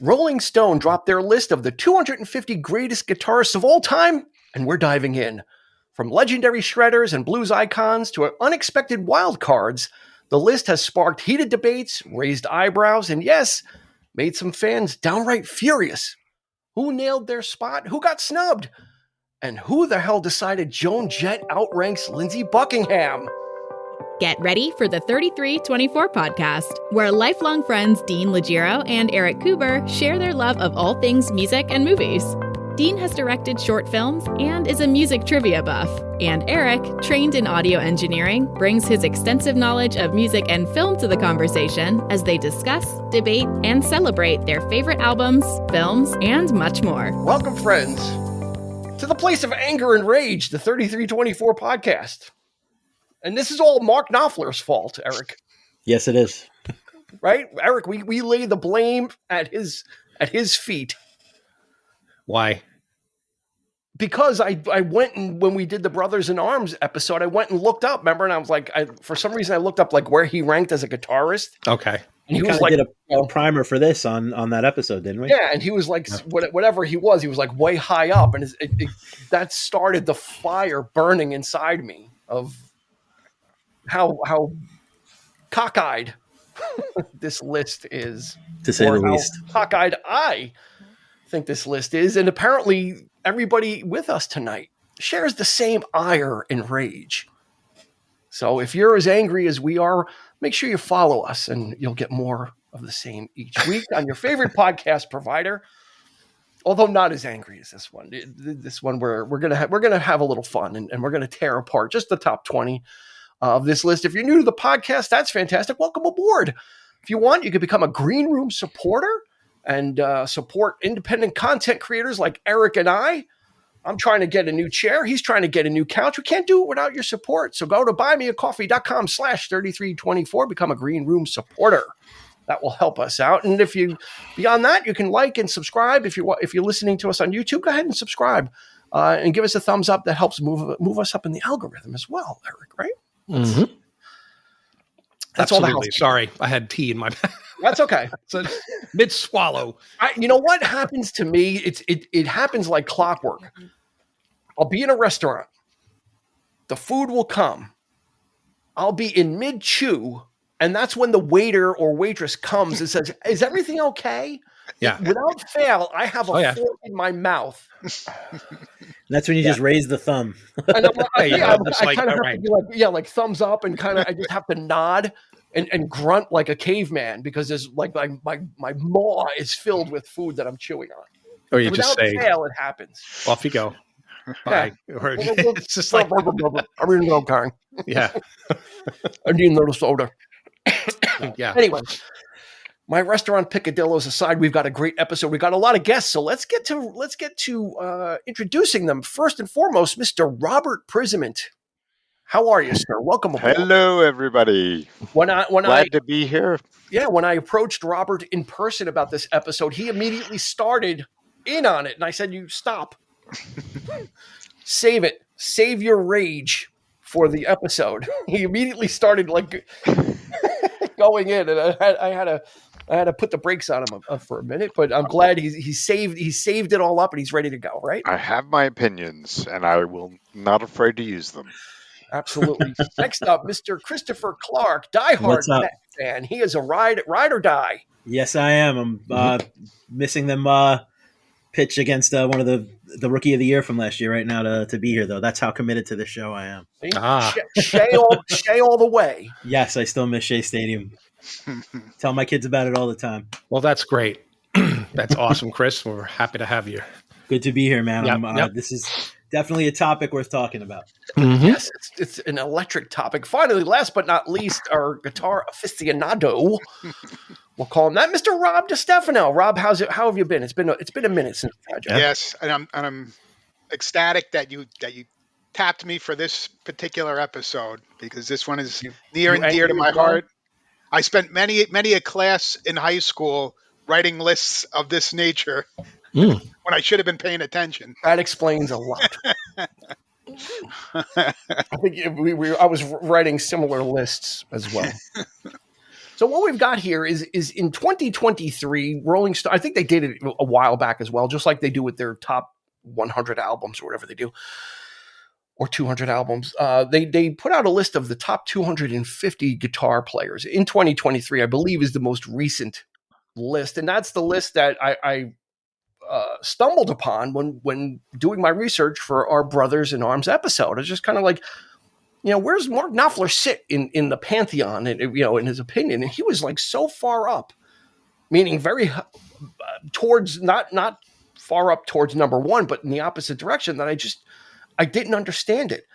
Rolling Stone dropped their list of the 250 greatest guitarists of all time, and we're diving in. From legendary shredders and blues icons to unexpected wild cards, the list has sparked heated debates, raised eyebrows, and yes, made some fans downright furious. Who nailed their spot? Who got snubbed? And who the hell decided Joan Jett outranks Lindsey Buckingham? Get ready for the 3324 podcast, where lifelong friends Dean Legiro and Eric Kuber share their love of all things music and movies. Dean has directed short films and is a music trivia buff. And Eric, trained in audio engineering, brings his extensive knowledge of music and film to the conversation as they discuss, debate, and celebrate their favorite albums, films, and much more. Welcome, friends, to the place of anger and rage, the 3324 podcast. And this is all Mark Knopfler's fault, Eric. Yes, it is. Right? Eric, we lay the blame at his feet. Why? Because I went and when we did the Brothers in Arms episode, I went and looked up, remember? And I was like, for some reason I looked up like where he ranked as a guitarist. Okay. And he we was like, did a primer for this on that episode, didn't we? Yeah, and he was like, whatever he was like way high up. And that started the fire burning inside me of how cockeyed this list is. To say the least. Cockeyed I think this list is. And apparently everybody with us tonight shares the same ire and rage. So if you're as angry as we are, make sure you follow us and you'll get more of the same each week on your favorite podcast provider. Although not as angry as this one. This one we're gonna have a little fun and we're gonna tear apart just the top 20 of this list. If you're new to the podcast, that's fantastic. Welcome aboard. If you want, you can become a Green Room supporter and support independent content creators like Eric and I. I'm trying to get a new chair. He's trying to get a new couch. We can't do it without your support. So go to buymeacoffee.com/3324. Become a Green Room supporter. That will help us out. And if you, beyond that, you can like and subscribe. If you're listening to us on YouTube, go ahead and subscribe and give us a thumbs up. That helps move us up in the algorithm as well, Eric, right? Mm-hmm. That's Absolutely. all the Sorry, I had tea in my mouth. That's okay. So mid swallow. You know what happens to me? It happens like clockwork. I'll be in a restaurant. The food will come. I'll be in mid chew, and that's when the waiter or waitress comes and says, "Is everything okay?" Yeah. Without fail, I have a fork in my mouth. That's when you just raise the thumb. And I'm like, I like, kind of have right. to be like thumbs up, and kind of I just have to nod and grunt like a caveman because there's like my maw is filled with food that I'm chewing on. Or you Without just say, fail, it happens. off you go. Bye. Or it's just like, I'm ready to go, Karen. yeah. I need another soda. Yeah. Anyway, my restaurant picadillos aside, we've got a great episode. We've got a lot of guests, so let's get to introducing them. First and foremost, Mr. Robert Prisament. How are you, sir? Welcome aboard. Hello, everybody. Glad to be here. Yeah, when I approached Robert in person about this episode, he immediately started in on it, and I said, "You stop, save it, save your rage for the episode." He immediately started like going in, and I had to put the brakes on him for a minute, but I'm glad he saved it all up and he's ready to go. Right? I have my opinions, and I will not afraid to use them. Absolutely. Next up, Mr. Christopher Clark, diehard Met fan. He is a ride or die. Yes, I am. I'm missing them pitch against one of the Rookie of the Year from last year right now to be here, though. That's how committed to this show I am. Shea all the way. Yes, I still miss Shea Stadium. Tell my kids about it all the time. Well, that's great. That's awesome, Chris. We're happy to have you. Good to be here, man. Yep. This is definitely a topic worth talking about. Mm-hmm. Yes, it's an electric topic. Finally, last but not least, our guitar aficionado, we'll call him that, Mr. Rob DiStefano. Rob, how have you been? It's been a minute since we had you. Yes, and I'm ecstatic that you tapped me for this particular episode because this one is near and dear to my heart. I spent many a class in high school writing lists of this nature when I should have been paying attention. That explains a lot. I think I was writing similar lists as well. So what we've got here is in 2023, Rolling Stone, I think they did it a while back as well, just like they do with their top 100 albums or whatever they do, or 200 albums. They put out a list of the top 250 guitar players in 2023, I believe is the most recent list. And that's the list that I stumbled upon when doing my research for our Brothers in Arms episode. It's just kind of like, where's Mark Knopfler sit in the pantheon, and in his opinion? And he was like so far up, meaning very towards not far up towards number one, but in the opposite direction, that I didn't understand it.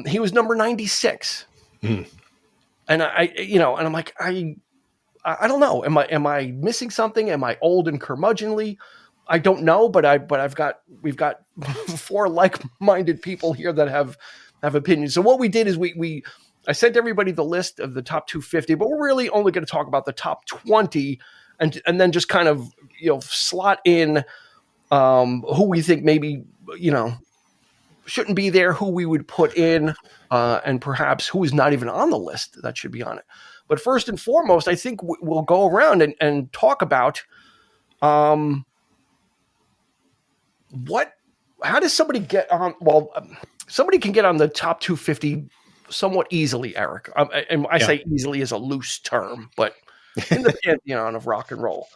He was number 96, and I'm like, I don't know. Am I missing something? Am I old and curmudgeonly? I don't know, but we've got four like-minded people here that have opinions. So what we did is I sent everybody the list of the top 250, but we're really only going to talk about the top 20 and then just kind of, slot in who we think maybe, shouldn't be there, who we would put in, and perhaps who is not even on the list that should be on it. But first and foremost, I think we'll go around and talk about how does somebody get on? Well, somebody can get on the top 250 somewhat easily, Eric. And I say easily as a loose term, but in the pantheon of rock and roll.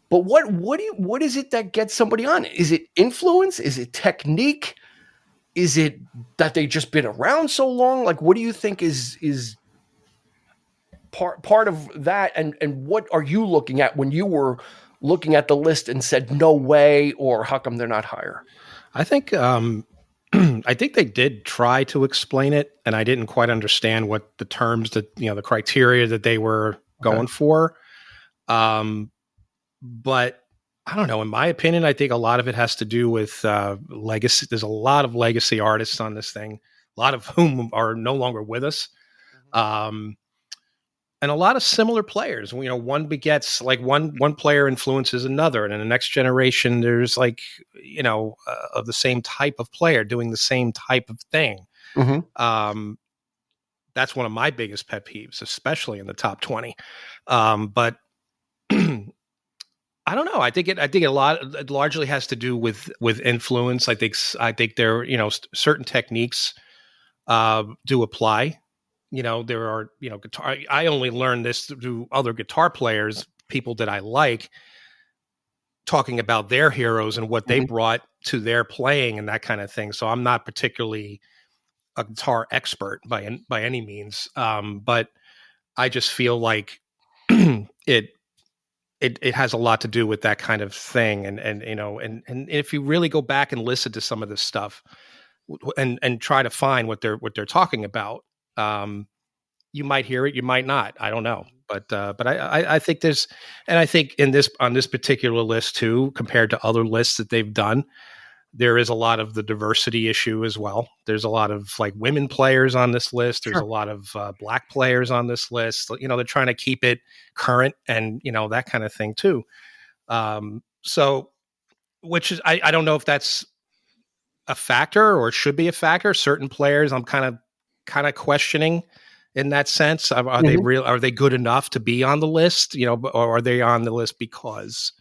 But what is it that gets somebody on? Is it influence? Is it technique? Is it that they just been around so long? Like, what do you think is part of that? And what are you looking at when you were looking at the list and said, no way, or how come they're not higher? I think I think they did try to explain it, and I didn't quite understand what the terms that, the criteria that they were going for. But I don't know. In my opinion, I think a lot of it has to do with legacy. There's a lot of legacy artists on this thing, a lot of whom are no longer with us. And a lot of similar players. One begets, like one player influences another, and in the next generation, there's of the same type of player doing the same type of thing. Mm-hmm. That's one of my biggest pet peeves, especially in the top 20. But I don't know. I think it largely has to do with influence. I think there certain techniques do apply. There are, guitar. I only learned this through other guitar players, people that I like, talking about their heroes and what they brought to their playing and that kind of thing. So I'm not particularly a guitar expert by any means, but I just feel like it has a lot to do with that kind of thing. And if you really go back and listen to some of this stuff and try to find what they're talking about, you might hear it, you might not. I don't know, but I think there's, and I think on this particular list too, compared to other lists that they've done, there is a lot of the diversity issue as well. There's a lot of women players on this list. There's a lot of black players on this list. They're trying to keep it current and that kind of thing too. So, which is I don't know if that's a factor or should be a factor. Certain players I'm kind of questioning in that sense. Are they real? Are they good enough to be on the list? Or are they on the list because,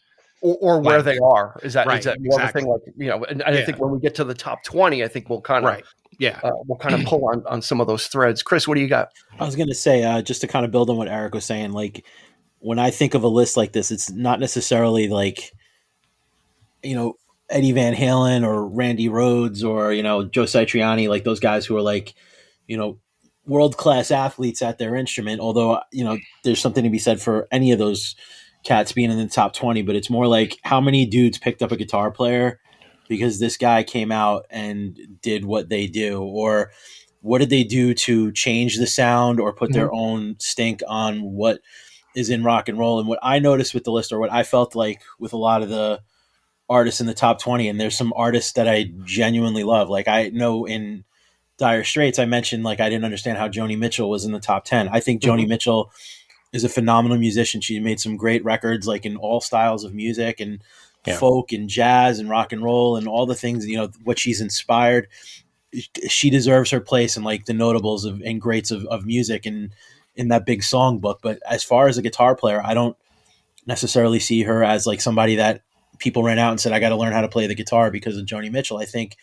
or where they are? Is that more exactly. of a thing? And I think when we get to the top 20, I think we'll kind of we'll kind of pull on some of those threads. Chris, what do you got? I was going to say just to kind of build on what Eric was saying. When I think of a list like this, it's not necessarily Eddie Van Halen or Randy Rhoads or Joe Satriani, like those guys who are world-class athletes at their instrument, although, there's something to be said for any of those cats being in the top 20, but it's more like how many dudes picked up a guitar player because this guy came out and did what they do, or what did they do to change the sound or put their own stink on what is in rock and roll. And what I noticed with the list, or what I felt like with a lot of the artists in the top 20, and there's some artists that I genuinely love. Like I know in Dire Straits, I mentioned I didn't understand how Joni Mitchell was in the top 10. I think Joni Mitchell is a phenomenal musician. She made some great records, in all styles of music and folk and jazz and rock and roll and all the things, what she's inspired. She deserves her place in the notables and greats of music. And in that big songbook. But as far as a guitar player, I don't necessarily see her as like somebody that people ran out and said, I got to learn how to play the guitar because of Joni Mitchell. I think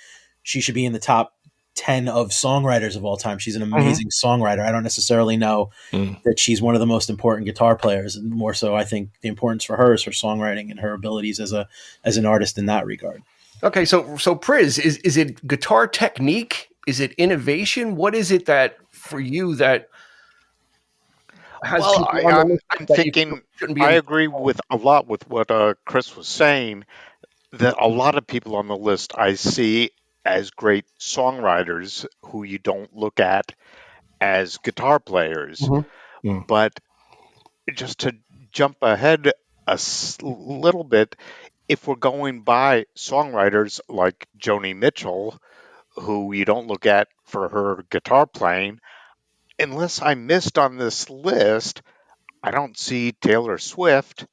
she should be in the top 10 of songwriters of all time. She's an amazing songwriter. I don't necessarily know that she's one of the most important guitar players, and more so I think the importance for her is her songwriting and her abilities as an artist in that regard. Okay, so Priz, is it guitar technique? Is it innovation? What is it that for you that has Well, people on the list I'm that thinking shouldn't be I in- agree with a lot with what Chris was saying, that a lot of people on the list I see as great songwriters who you don't look at as guitar players. But just to jump ahead little bit, if we're going by songwriters like Joni Mitchell, who you don't look at for her guitar playing, unless I missed on this list, I don't see Taylor Swift,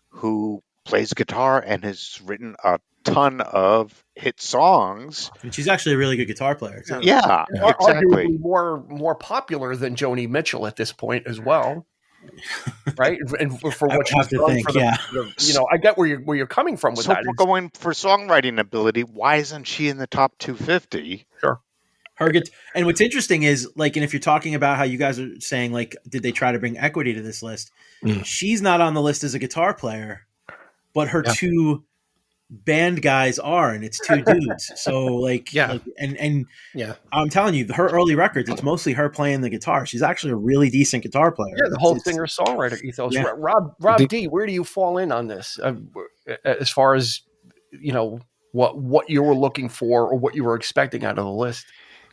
who plays guitar and has written a ton of hit songs. And she's actually a really good guitar player too. Yeah, exactly. Arguably more popular than Joni Mitchell at this point as well. Right, and for what she's done for the, I get where you're coming from with that. So if we're going for songwriting ability, why isn't she in the top 250? Sure. And what's interesting is, like, and if you're talking about how you guys are saying, like, did they try to bring equity to this list? She's not on the list as a guitar player, but her two band guys are, and it's two dudes. So and I'm telling you, her early records, it's mostly her playing the guitar. She's actually a really decent guitar player. Yeah, the whole singer-songwriter ethos. Yeah. Rob D, where do you fall in on this as far as what you were looking for or what you were expecting out of the list?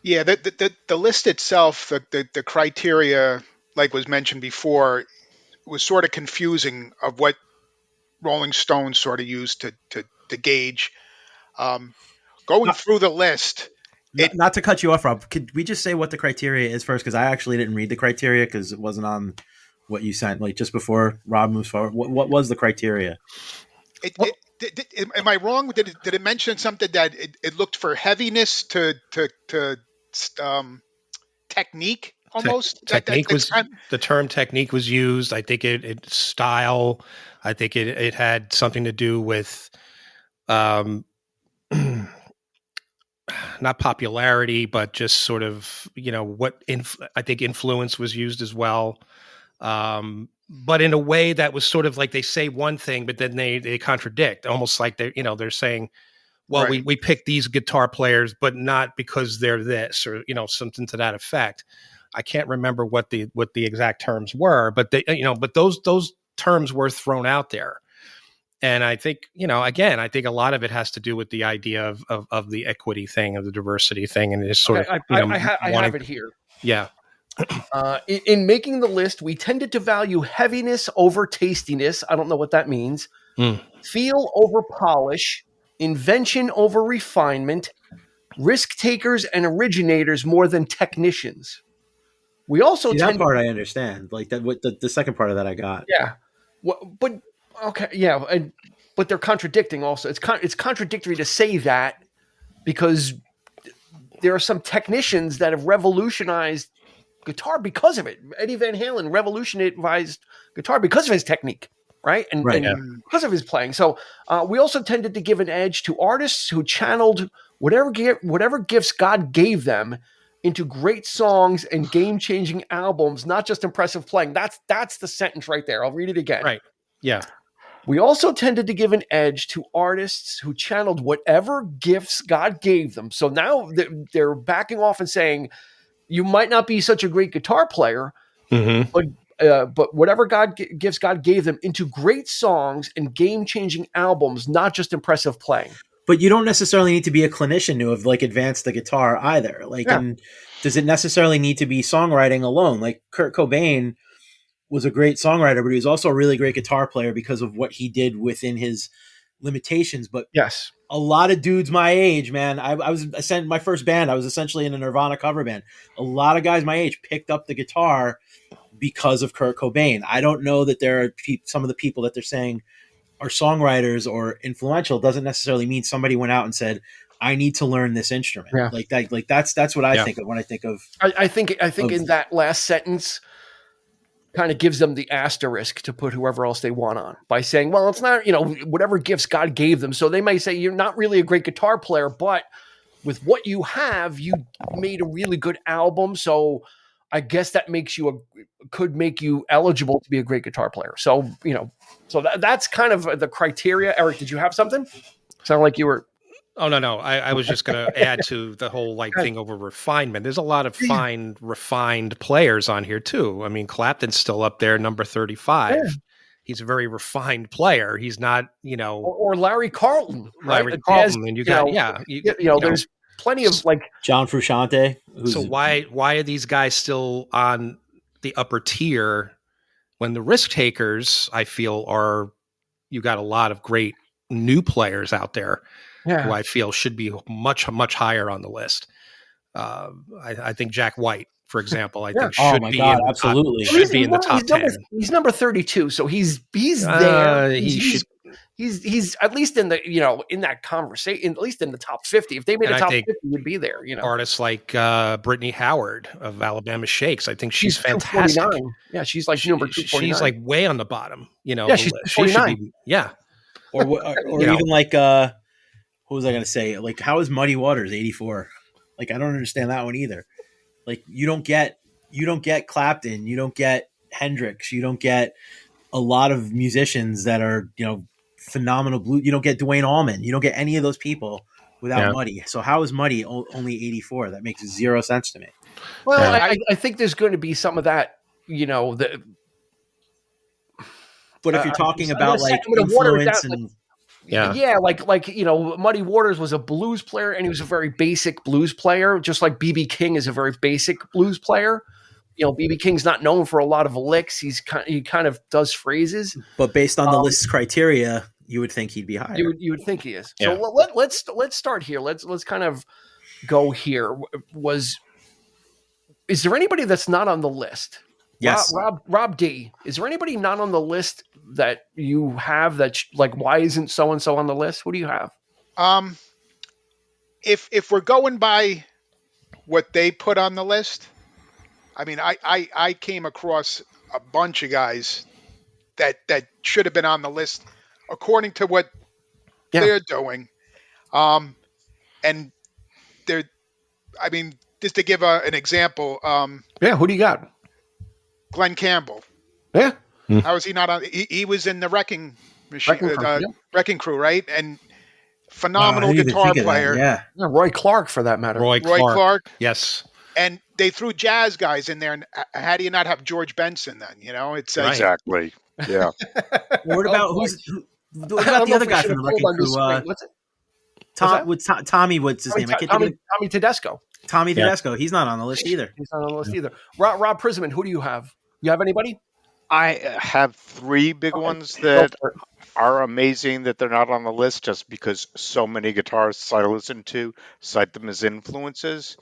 Yeah, the list itself, the criteria, like was mentioned before, was sort of confusing of what Rolling Stones sort of used to gauge. Going through the list. Not to cut you off, Rob, could we just say what the criteria is first? Because I actually didn't read the criteria because it wasn't on what you sent, like just before Rob moves forward. What was the criteria? Am I wrong? Did it mention something that it looked for heaviness to technique almost? Technique the term technique was used. I think it style. I think it had something to do with not popularity, but just sort of, what I think influence was used as well. But in a way that was sort of like they say one thing, but then they contradict, almost like they're saying, well, right. we picked these guitar players, but not because they're this, or, something to that effect. I can't remember what the exact terms were, but but those terms were thrown out there. And I think, again, I think a lot of it has to do with the idea of the equity thing, of the diversity thing. And it's sort of, I have it here. Yeah. In making the list, we tended to value heaviness over tastiness. I don't know what that means. Feel over polish, invention over refinement, risk takers and originators more than technicians. We also that part I understand. Like that, what the second part of that I got. Yeah, but okay, yeah, but they're contradicting. Also, it's contradictory to say that because there are some technicians that have revolutionized guitar because of it. Eddie Van Halen revolutionized guitar because of his technique, right? And because of his playing. So we also tended to give an edge to artists who channeled whatever gifts God gave them into great songs and game-changing albums, not just impressive playing. That's the sentence right there. I'll read it again. Right. Yeah. We also tended to give an edge to artists who channeled whatever gifts God gave them. So now they're backing off and saying, you might not be such a great guitar player, but whatever gifts God gave them into great songs and game-changing albums, not just impressive playing. But you don't necessarily need to be a clinician to have advanced the guitar either. And does it necessarily need to be songwriting alone? Like Kurt Cobain was a great songwriter, but he was also a really great guitar player because of what he did within his limitations. But yes, a lot of dudes my age, man, I was my first band. I was essentially in a Nirvana cover band. A lot of guys my age picked up the guitar because of Kurt Cobain. I don't know that there are some of the people that they're saying are songwriters or influential doesn't necessarily mean somebody went out and said, I need to learn this instrument. That's what I think of when I think of. I think in that last sentence, kind of gives them the asterisk to put whoever else they want on by saying, well, it's not, whatever gifts God gave them. So they may say, you're not really a great guitar player, but with what you have, you made a really good album. So I guess that could make you eligible to be a great guitar player. So, that's kind of the criteria. Eric, did you have something? Sound like you were. Oh, no. I was just going to add to the whole thing over refinement. There's a lot of fine, refined players on here too. I mean, Clapton's still up there, number 35. Yeah. He's a very refined player. He's not, or Larry Carlton, right? Larry Carlton, and you got, there's plenty of John Frusciante. So why are these guys still on the upper tier when the risk takers, I feel, you got a lot of great new players out there who I feel should be much, much higher on the list. I think Jack White, for example, I think should be absolutely should be in the top 10. He's number 32, so he's there. He's at least in the in that conversation, at least in the top 50. If they made a top 50, he'd be there. Artists like Brittany Howard of Alabama Shakes, I think she's fantastic. Yeah, she's like number 249. She's like way on the bottom. She's 249. Or even like what was I going to say? Like, how is Muddy Waters 84? Like, I don't understand that one either. Like, you don't get Clapton, you don't get Hendrix, you don't get a lot of musicians that are, phenomenal blues. You don't get Duane Allman. You don't get any of those people without Muddy. So how is Muddy only 84? That makes zero sense to me. Well, I think there's going to be some of that, But if you're talking about influence and Muddy Waters was a blues player, and he was a very basic blues player, just like B.B. King is a very basic blues player. B.B. King's not known for a lot of licks. He kind of does phrases. But based on the list's criteria, you would think he'd be higher. You would think he is. Yeah. So let's start here. Let's kind of go here. Is there anybody that's not on the list? Yes. Rob D. Is there anybody not on the list that you have that why isn't so and so on the list? Who do you have? If we're going by what they put on the list, I mean, I came across a bunch of guys that should have been on the list according to what they're doing. And they're, I mean, just to give an example. Who do you got? Glenn Campbell. Yeah. How is he not on? He was in the Wrecking Crew, right? And phenomenal guitar player. Roy Clark, for that matter. Roy Clark. Yes. And they threw jazz guys in there, and how do you not have George Benson then? It's exactly. Yeah. What about what about the other guy from the Wrecking Crew? What's it? Tommy, what's his name? Tommy Tedesco. Tommy Tedesco. He's not on the list either. He's not on the list either. Rob Prisman, who do you have? You have anybody? I have three big ones that are amazing that they're not on the list just because so many guitarists I listen to cite them as influences.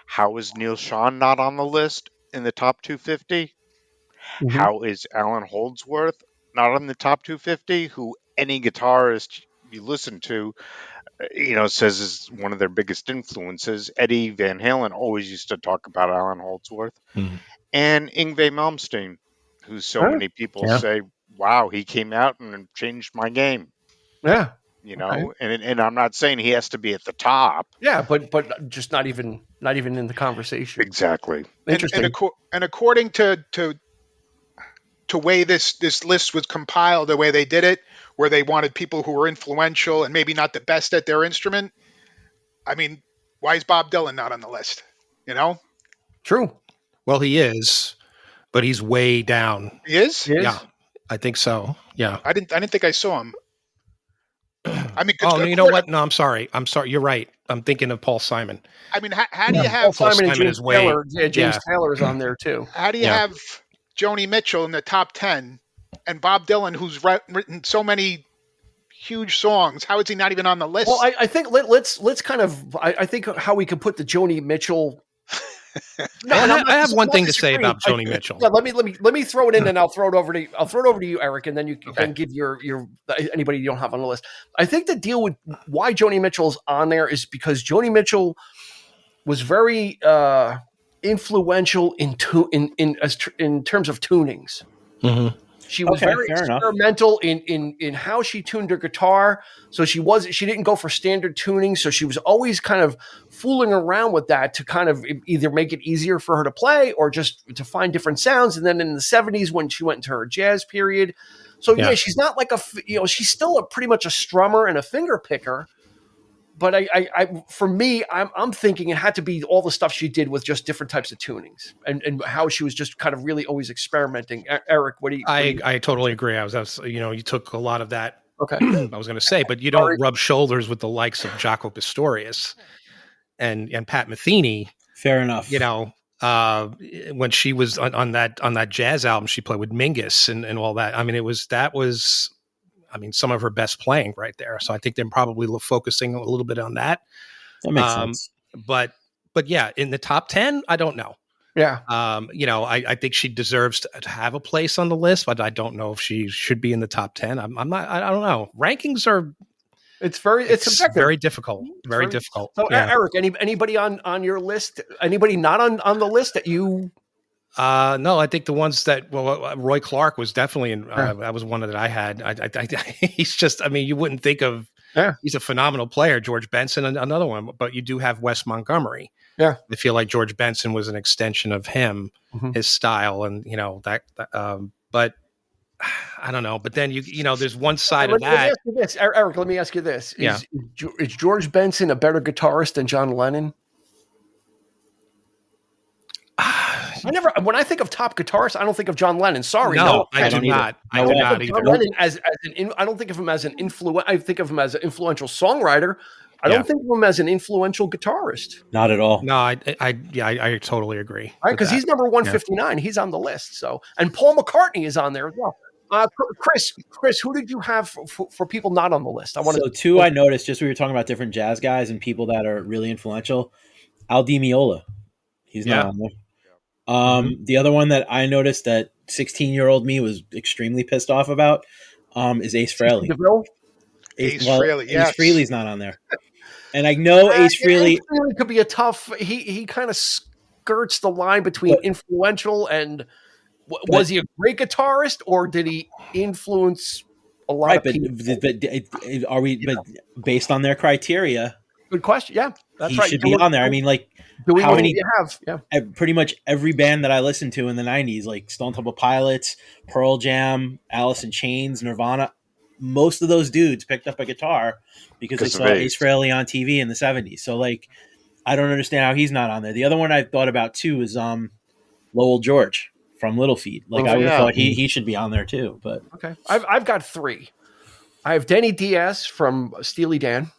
How is Neil Schon not on the list in the top 250? Mm-hmm. How is Alan Holdsworth not on the top 250, who any guitarist you listen to, says is one of their biggest influences? Eddie Van Halen always used to talk about Alan Holdsworth. Mm-hmm. And Yngwie Malmsteen, who many people say, wow, he came out and changed my game. Yeah. And I'm not saying he has to be at the top. Yeah, but just not even in the conversation. Exactly. Interesting. And according to way this list was compiled, the way they did it, where they wanted people who were influential and maybe not the best at their instrument. I mean, why is Bob Dylan not on the list? True. Well, he is, but he's way down. He is? Yeah, I think so. Yeah. I didn't think I saw him. I mean, you know what? No, I'm sorry. You're right. I'm thinking of Paul Simon. I mean, how do you have Paul Simon and James Taylor? James Taylor's on there too. How do you have Joni Mitchell in the top 10 and Bob Dylan, who's written so many huge songs? How is he not even on the list? Well, I think let's kind of I think how we can put the Joni Mitchell. I have one thing to say about Joni Mitchell. Yeah, let me throw it in, and I'll throw it over to you, Eric, and then you can give your anybody you don't have on the list. I think the deal with why Joni Mitchell's on there is because Joni Mitchell was very influential in terms of tunings. Mm-hmm. She was very experimental in how she tuned her guitar. So she didn't go for standard tuning. So she was always kind of fooling around with that to kind of either make it easier for her to play or just to find different sounds. And then in the 70s, when she went into her jazz period. So yeah, she's not like she's still pretty much a strummer and a finger picker. But for me, I'm thinking it had to be all the stuff she did with just different types of tunings and how she was just kind of really always experimenting. Eric, what do you? I totally agree. I was you took a lot of that. Okay, I was going to say, but you don't rub shoulders with the likes of Jaco Pastorius and Pat Metheny. Fair enough. When she was on that jazz album, she played with Mingus and all that. I mean, that was some of her best playing right there. So I think they're probably focusing a little bit on that. That makes sense. But yeah, in the top 10, I don't know. Yeah. I think she deserves to have a place on the list, but I don't know if she should be in the top 10. I don't know. Rankings are. It's very difficult. Very difficult. So Eric, anybody on your list? Anybody not on the list that you? No, I think the ones that Roy Clark was definitely in. That was one that I had. He's just. You wouldn't think of. Yeah. He's a phenomenal player. George Benson, another one, but you do have Wes Montgomery. Yeah, I feel like George Benson was an extension of him, his style, and but I don't know. But then there's one side of that. Let me ask you this, Eric. Let me ask you this: Is George Benson a better guitarist than John Lennon? When I think of top guitarists, I don't think of John Lennon. Sorry, no, I do not. I do not either. John Lennon I don't think of him as an I think of him as an influential songwriter. I don't think of him as an influential guitarist. Not at all. No, I totally agree. Right, because he's number 159. Yeah. He's on the list. So, and Paul McCartney is on there as well. Chris, who did you have for people not on the list? Two I noticed. Just we were talking about different jazz guys and people that are really influential. Al Di Meola, he's not on there. The other one that I noticed that 16-year-old me was extremely pissed off about is Ace Frehley. Ace Frehley, yes. Ace Frehley's not on there. And I know Ace Frehley could be a tough. He kind of skirts the line between influential and was he a great guitarist or did he influence a lot of people? But based on their criteria? Good question. Yeah, that's right. He should be on there. I mean, like, how many do you have? Yeah, pretty much every band that I listened to in the 90s, like Stone Temple Pilots, Pearl Jam, Alice in Chains, Nirvana, most of those dudes picked up a guitar because they saw Ace Frehley on TV in the 70s. So, like, I don't understand how he's not on there. The other one I thought about, too, is Lowell George from Little Feat. Like, I would have thought he should be on there, too. But okay. I've got three. I have Denny Diaz from Steely Dan.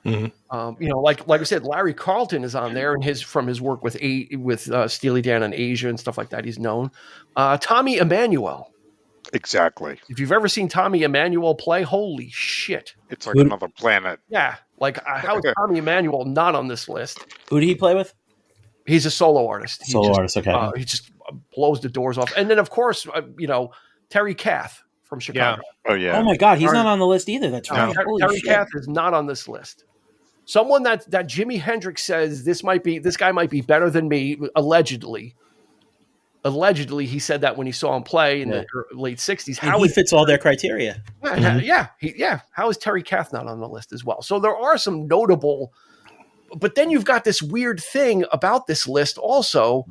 Mm-hmm. Like I said, Larry Carlton is on there, and from his work with Steely Dan in Asia and stuff like that, he's known. Tommy Emmanuel, exactly. If you've ever seen Tommy Emmanuel play, holy shit, it's like another planet. Yeah, like how is Tommy Emmanuel not on this list? Who did he play with? He's a solo artist. Okay. He just blows the doors off, and then of course, Terry Kath from Chicago. Yeah. Oh yeah. Oh my God, he's not on the list either. That's right. Terry Kath is not on this list. Someone that Jimi Hendrix says this guy might be better than me, allegedly. Allegedly, he said that when he saw him play in the late 60s. How he fits all their criteria. Yeah. How is Terry Kath not on the list as well? So there are some notable, but then you've got this weird thing about this list also,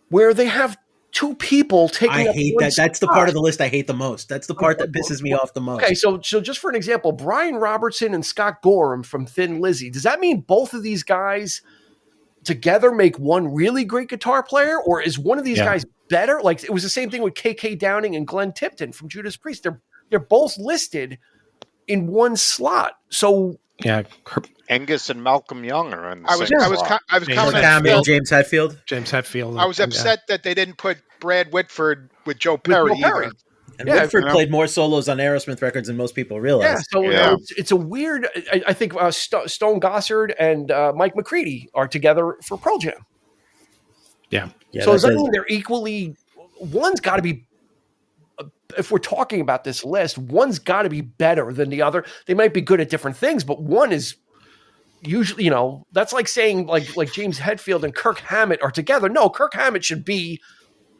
where they have two people taking. I hate that. That's the part of the list I hate the most. That's the part that pisses me off the most. Okay, so just for an example, Brian Robertson and Scott Gorham from Thin Lizzy. Does that mean both of these guys together make one really great guitar player, or is one of these guys better? Like it was the same thing with KK Downing and Glenn Tipton from Judas Priest. They're both listed in one slot. So yeah, Angus and Malcolm Young are in the I was James Hetfield. James Hetfield. I was upset that they didn't put Brad Whitford with Joe Perry either. And Whitford played more solos on Aerosmith records than most people realize. It's a weird. I think Stone Gossard and Mike McCready are together for Pearl Jam. Yeah. So does that mean they're equally? One's got to be. If we're talking about this list, one's got to be better than the other. They might be good at different things, but one is usually, that's like saying like James Hetfield and Kirk Hammett are together. No, Kirk Hammett should be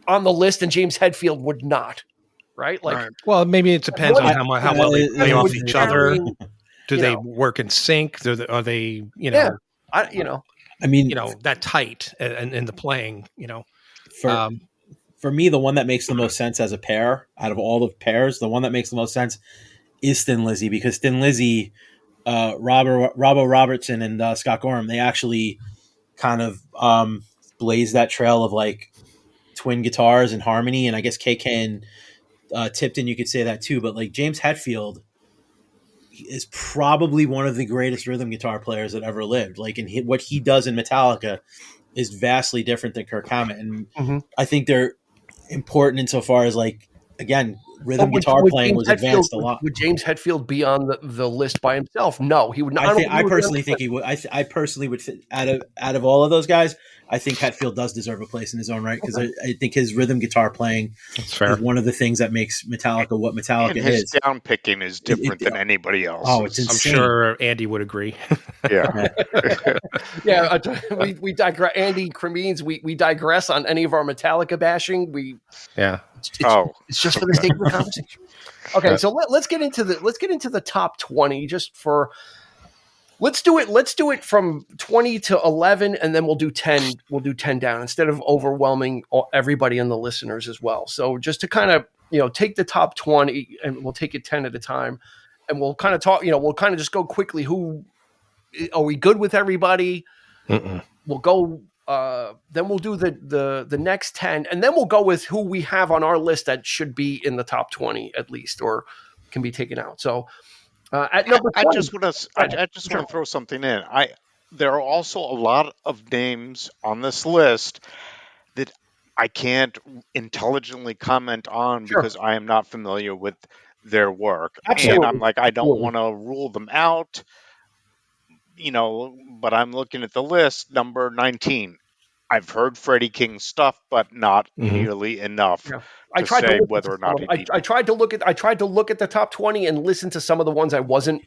on the list and James Hetfield would not, right? Like, well, maybe it depends on how well they play off each other. Do they work in sync? Are they, I mean, that tight in the playing, For me, the one that makes the most sense as a pair out of all the pairs, the one that makes the most sense is Thin Lizzy, because Thin Lizzy, Robbo Robertson and Scott Gorham, they actually kind of blazed that trail of like twin guitars and harmony. And I guess KK and Tipton, you could say that too. But like James Hetfield is probably one of the greatest rhythm guitar players that ever lived. Like, and what he does in Metallica is vastly different than Kirk Hammett. And I think they're important insofar as, like, again, rhythm guitar playing was advanced a lot. Would James Hetfield be on the list by himself? No, he would not. I personally think he would. I personally would fit out of all of those guys. I think Hetfield does deserve a place in his own right, because I think his rhythm guitar playing is one of the things that makes Metallica what Metallica is. His down picking is different than anybody else. Oh, it's insane. I'm sure Andy would agree. Yeah. Yeah, we digress. Andy Cremines, we digress on any of our Metallica bashing. It's just for the sake of the conversation. Okay, so let's get into the top 20 just for. Let's do it from 20 to 11, and then we'll do 10. We'll do 10 down instead of overwhelming everybody and the listeners as well. So just to kind of take the top 20, and we'll take it 10 at a time, and we'll kind of talk. We'll kind of just go quickly. Who are we good with? Everybody. We'll go. Then we'll do the next 10, and then we'll go with who we have on our list that should be in the top 20 at least, or can be taken out. So. At number 20, I just want to throw something in. There are also a lot of names on this list that I can't intelligently comment on because I am not familiar with their work. Absolutely. And I'm like, I don't want to rule them out, but I'm looking at the list, number 19. I've heard Freddie King's stuff, but not nearly enough to say whether or not I tried to look at the top 20 and listen to some of the ones I wasn't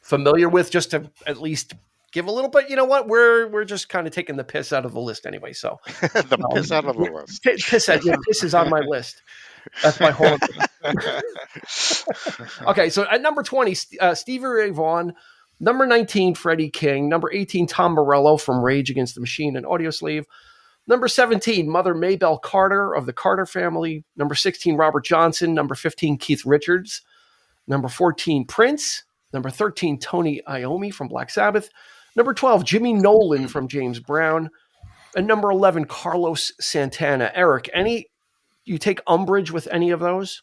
familiar with, just to at least give a little bit. You know what? We're just kind of taking the piss out of the list anyway. So piss out of the list. Piss is on my list. That's my whole. Okay, so at number 20, Stevie Ray Vaughan. Number 19, Freddie King. Number 18, Tom Morello from Rage Against the Machine and Audioslave. Number 17, Mother Maybelle Carter of the Carter Family. Number 16, Robert Johnson. Number 15, Keith Richards. Number 14, Prince. Number 13, Tony Iommi from Black Sabbath. Number 12, Jimmy Nolan from James Brown. And number 11, Carlos Santana. Eric, you take umbrage with any of those?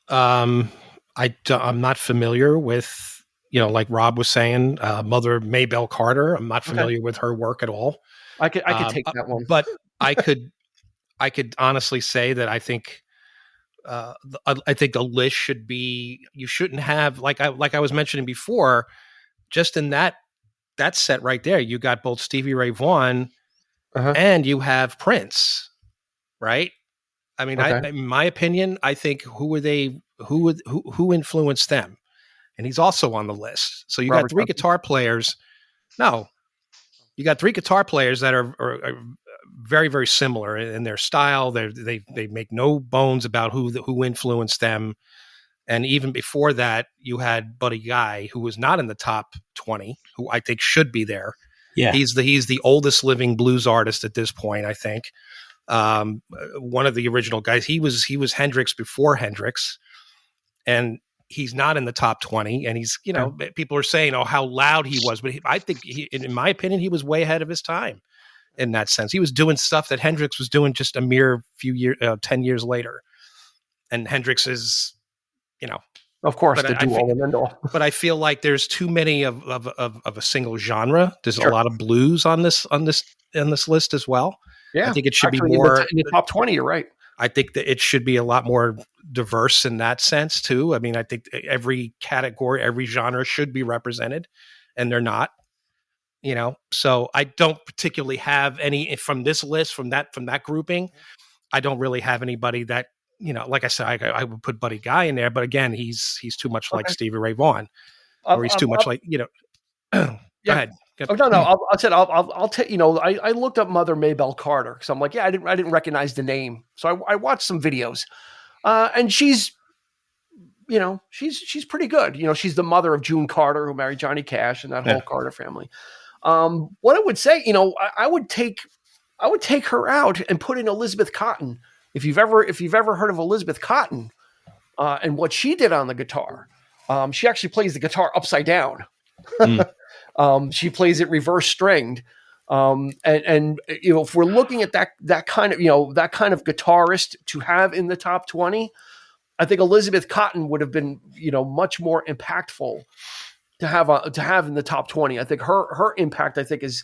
I'm not familiar with, like Rob was saying, Mother Maybelle Carter. I'm not familiar with her work at all. I could take that one, but I could honestly say that I think the list should be. You shouldn't have, like I was mentioning before, just in that set right there. You got both Stevie Ray Vaughan and you have Prince, right? I mean, in my opinion, I think who influenced them. And he's also on the list. So you got three guitar players. No, you got three guitar players that are very, very similar in their style. They make no bones about who influenced them. And even before that, you had Buddy Guy, who was not in the top 20, who I think should be there. Yeah, he's the oldest living blues artist at this point, I think. One of the original guys. He was Hendrix before Hendrix, and he's not in the top 20, and he's, people are saying, oh, how loud he was. But I think in my opinion, he was way ahead of his time in that sense. He was doing stuff that Hendrix was doing just a mere 10 years later. And Hendrix is, of course, the do-all and end-all. But I feel like there's too many of a single genre. There's a lot of blues on this list as well. Yeah. I think it should be more in the top 20. You're right. I think that it should be a lot more diverse in that sense too. I mean, I think every category, every genre should be represented, and they're not, so I don't particularly have any from this list, from that grouping. I don't really have anybody that, like I said, I would put Buddy Guy in there, but again, he's too much like Stevie Ray Vaughan, or he's too much like, Go ahead. Oh, no. I'll take, I looked up Mother Maybelle Carter because I'm like, I didn't recognize the name. So I watched some videos, and she's pretty good. She's the mother of June Carter, who married Johnny Cash, and that whole Carter family. What I would say, I would take her out and put in Elizabeth Cotton. If you've ever heard of Elizabeth Cotton, and what she did on the guitar, she actually plays the guitar upside down. She plays it reverse stringed. And if we're looking at that kind of guitarist to have in the top 20, I think Elizabeth Cotton would have been, much more impactful to have in the top 20. I think her impact, is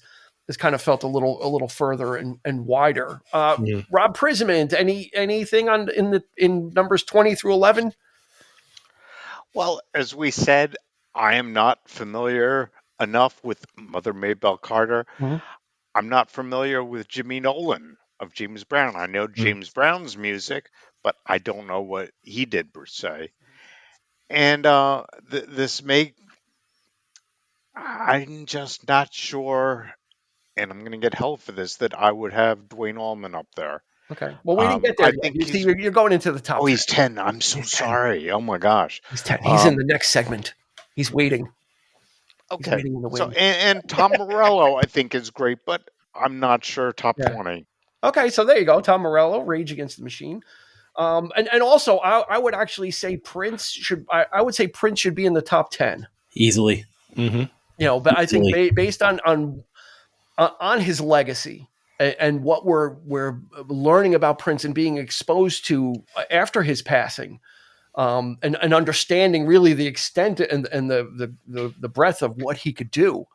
kind of felt a little further and wider. Rob Prismant, anything in numbers 20 through 11? Well, as we said, I am not familiar enough with Mother Maybelle Carter. Mm-hmm. I'm not familiar with Jimmy Nolan of James Brown. I know James Brown's music, but I don't know what he did per se. And I'm just not sure, and I'm going to get hell for this, that I would have Dwayne Allman up there. Okay. Well, we didn't get there. I think you're going into the top 10. He's 10. I'm so sorry. Oh, my gosh. He's 10. He's in the next segment. He's waiting. Okay. He's waiting in the wings. And Tom Morello, I think, is great, but I'm not sure top 20. Okay, so there you go. Tom Morello, Rage Against the Machine. And also, I would actually say Prince should be in the top 10. Easily. Mm-hmm. But I think based on his legacy and what we're learning about Prince and being exposed to after his passing, and understanding really the extent and the breadth of what he could do.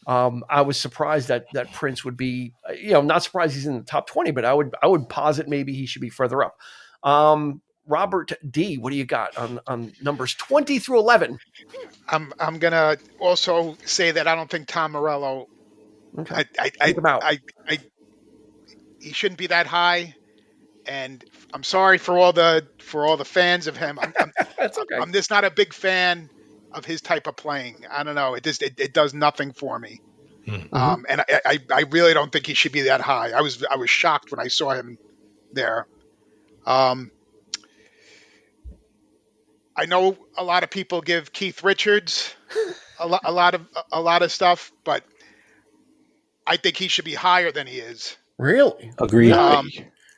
I was surprised that Prince would be, not surprised he's in the top 20, but I would posit maybe he should be further up. Robert D, what do you got on numbers 20 through 11? I'm gonna also say that I don't think Tom Morello. Okay. He shouldn't be that high, and I'm sorry for all the fans of him. That's okay. I'm just not a big fan of his type of playing. I don't know. It does nothing for me. Mm-hmm. And I really don't think he should be that high. I was shocked when I saw him there. I know a lot of people give Keith Richards a lot of stuff, but I think he should be higher than he is. Really? Agreed.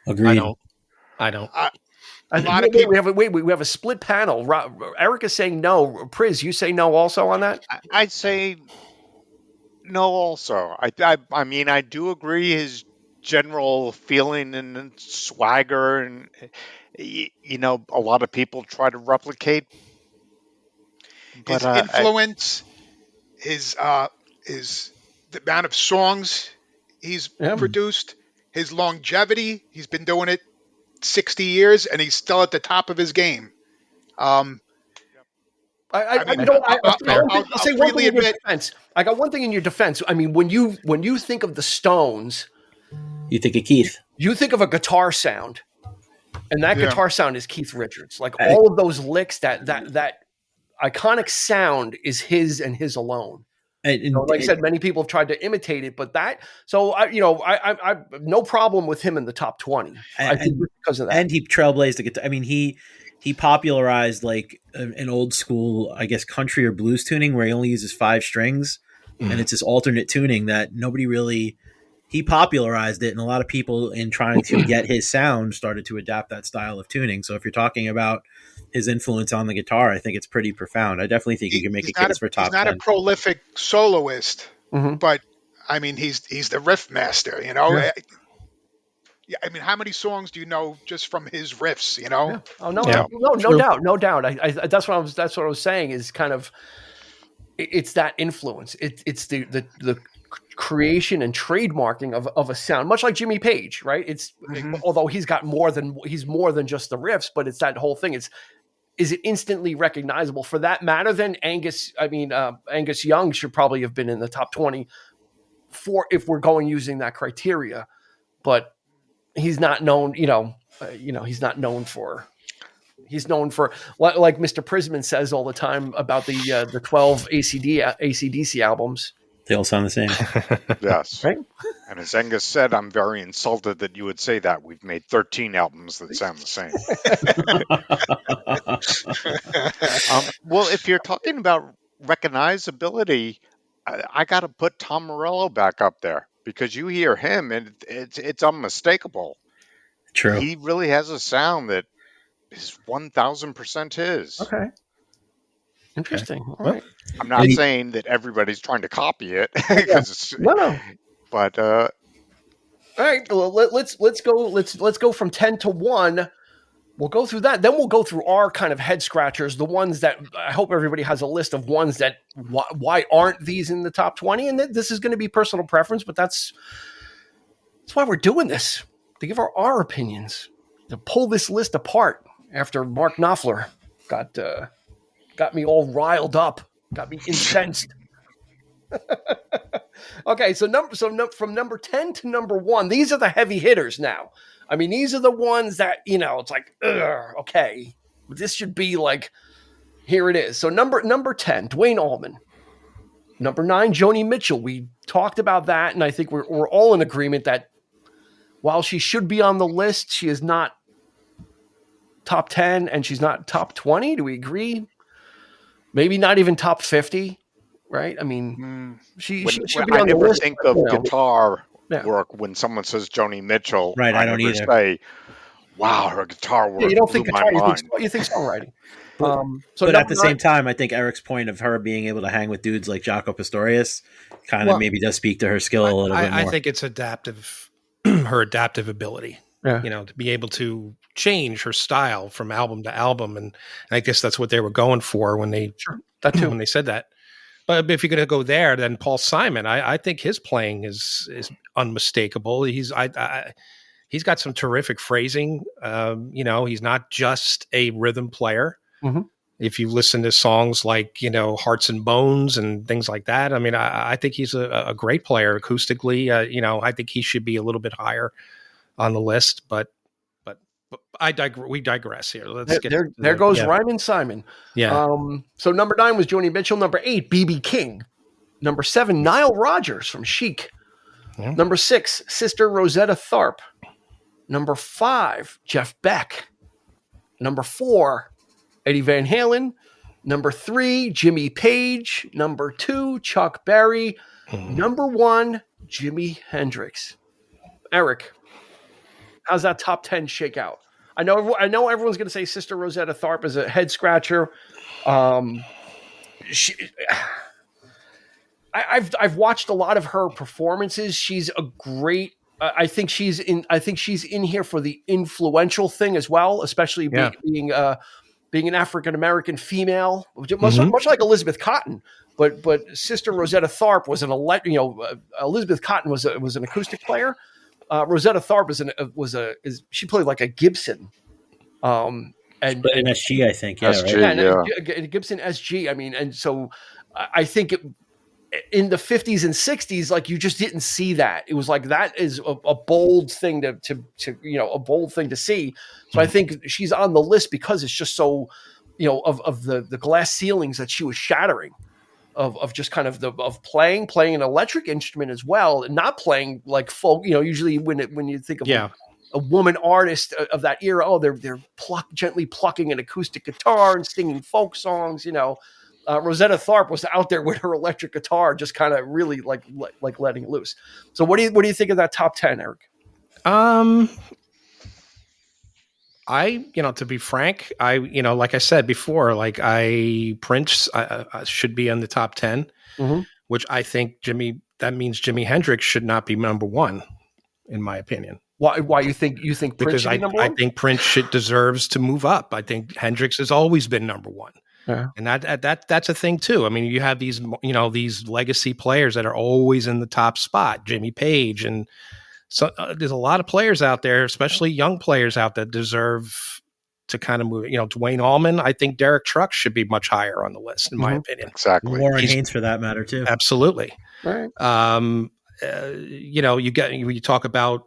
Agreed. I don't. A lot of people. We have a split panel. Eric is saying no. Priz, you say no also on that? I'd say no also. I mean, I do agree his general feeling and swagger, and a lot of people try to replicate his influence, his the amount of songs he's produced, his longevity. He's been doing it 60 years, and he's still at the top of his game. I'll say one thing in your defense. I got one thing in your defense. I mean, when you think of the Stones, you think of Keith. You think of a guitar sound, and that guitar sound is Keith Richards. Like all of those licks, that iconic sound is his and his alone. And like I said, many people have tried to imitate it, but I no problem with him in the top 20. I think because of that. And he trailblazed the guitar. I mean, he popularized like an old school, I guess, country or blues tuning where he only uses 5 strings, and it's this alternate tuning that nobody really. He popularized it, and a lot of people, in trying to get his sound, started to adapt that style of tuning. So if you're talking about his influence on the guitar, I think it's pretty profound. I definitely think you can make a case for top 10. He's not a prolific soloist, but I mean, he's the riff master, Yeah. I mean, how many songs do you know just from his riffs? Yeah. Oh no doubt. I that's what I was saying is kind of it's that influence. It's the creation and trademarking of a sound, much like Jimmy Page, right? Although he's more than just the riffs, but it's that whole thing. Is it instantly recognizable? For that matter, then Angus Young should probably have been in the top 20 if we're going using that criteria, but he's not known. He's not known for. He's known for, like Mr. Prisman says all the time about the 12 AC/DC albums. They all sound the same. Yes. Right? And as Angus said, I'm very insulted that you would say that. We've made 13 albums that sound the same. Well, if you're talking about recognizability, I got to put Tom Morello back up there, because you hear him and it's unmistakable. True. He really has a sound that is 1,000% his. Okay. Interesting. All Well, right. I'm not saying that everybody's trying to copy it, No. but all right. Well, let's go from 10 to 1. We'll go through that. Then we'll go through our kind of head scratchers, the ones that I hope everybody has a list of ones that why aren't these in the top 20? And this is going to be personal preference, but that's why we're doing this, to give our opinions, to pull this list apart after Mark Knopfler got me all riled up, got me incensed. Okay, so from number 10 to number 1, these are the heavy hitters now. I mean, these are the ones that, it's like, okay, this should be like, here it is. So number 10, Dwayne Allman. Number 9, Joni Mitchell. We talked about that, and I think we're all in agreement that while she should be on the list, she is not top 10 and she's not top 20. Do we agree? Maybe not even top 50, right? I mean, she should be on the list. I never think of guitar work when someone says Joni Mitchell. Right, I don't never either. Say, wow, her guitar work. Yeah, you don't think blew guitar, my mind. you think songwriting. But at the same time, I think Eric's point of her being able to hang with dudes like Jaco Pastorius kind of maybe does speak to her skill a little bit more. I think it's adaptive, her adaptive ability. Yeah. To be able to change her style from album to album, and I guess that's what they were going for when they when they said that. But if you're going to go there, then Paul Simon, I think his playing is unmistakable. He's got some terrific phrasing. He's not just a rhythm player. Mm-hmm. If you listen to songs like Hearts and Bones and things like that, I mean, I think he's a great player acoustically. I think he should be a little bit higher on the list, but we digress here. Let's get there goes Ryman Simon. Yeah. So number 9 was Joni Mitchell. Number 8, B.B. King. Number 7, Nile Rodgers from Chic. Yeah. Number 6, Sister Rosetta Tharpe. Number 5, Jeff Beck. Number 4, Eddie Van Halen. Number 3, Jimmy Page. Number 2, Chuck Berry. Number 1, Jimi Hendrix. Eric, how's that top 10 shake out? I know everyone's going to say Sister Rosetta Tharpe is a head scratcher. I've watched a lot of her performances. She's a great. I think she's in here for the influential thing as well, especially being an African American female, much like Elizabeth Cotton. But Sister Rosetta Tharpe was Elizabeth Cotton was an acoustic player. Rosetta Tharpe she played like a Gibson, and an SG, I think, right? Gibson SG. I mean, and so I think in the 50s and 60s, like you just didn't see that. It was like that is a bold thing to a bold thing to see. So I think she's on the list because it's just so of the glass ceilings that she was shattering. Of just kind of of playing an electric instrument as well, and not playing like folk. Usually when you think of a woman artist of that era, they're gently plucking an acoustic guitar and singing folk songs. Rosetta Tharpe was out there with her electric guitar, just kind of really like letting it loose. So what do you think of that top 10, Eric? To be frank, like I said before, Prince should be in the top 10, which I think that means Jimi Hendrix should not be number 1, in my opinion. Why you think Prince because should be number 1? I think Prince deserves to move up. I think Hendrix has always been number 1. Yeah. And that's a thing too. I mean, you have these, these legacy players that are always in the top spot, Jimmy Page, and so there's a lot of players out there, especially young players out there, deserve to kind of move. Dwayne Allman, I think Derek Trucks should be much higher on the list, in my opinion. Exactly. Warren Haynes, for that matter, too. Absolutely. Right. You talk about,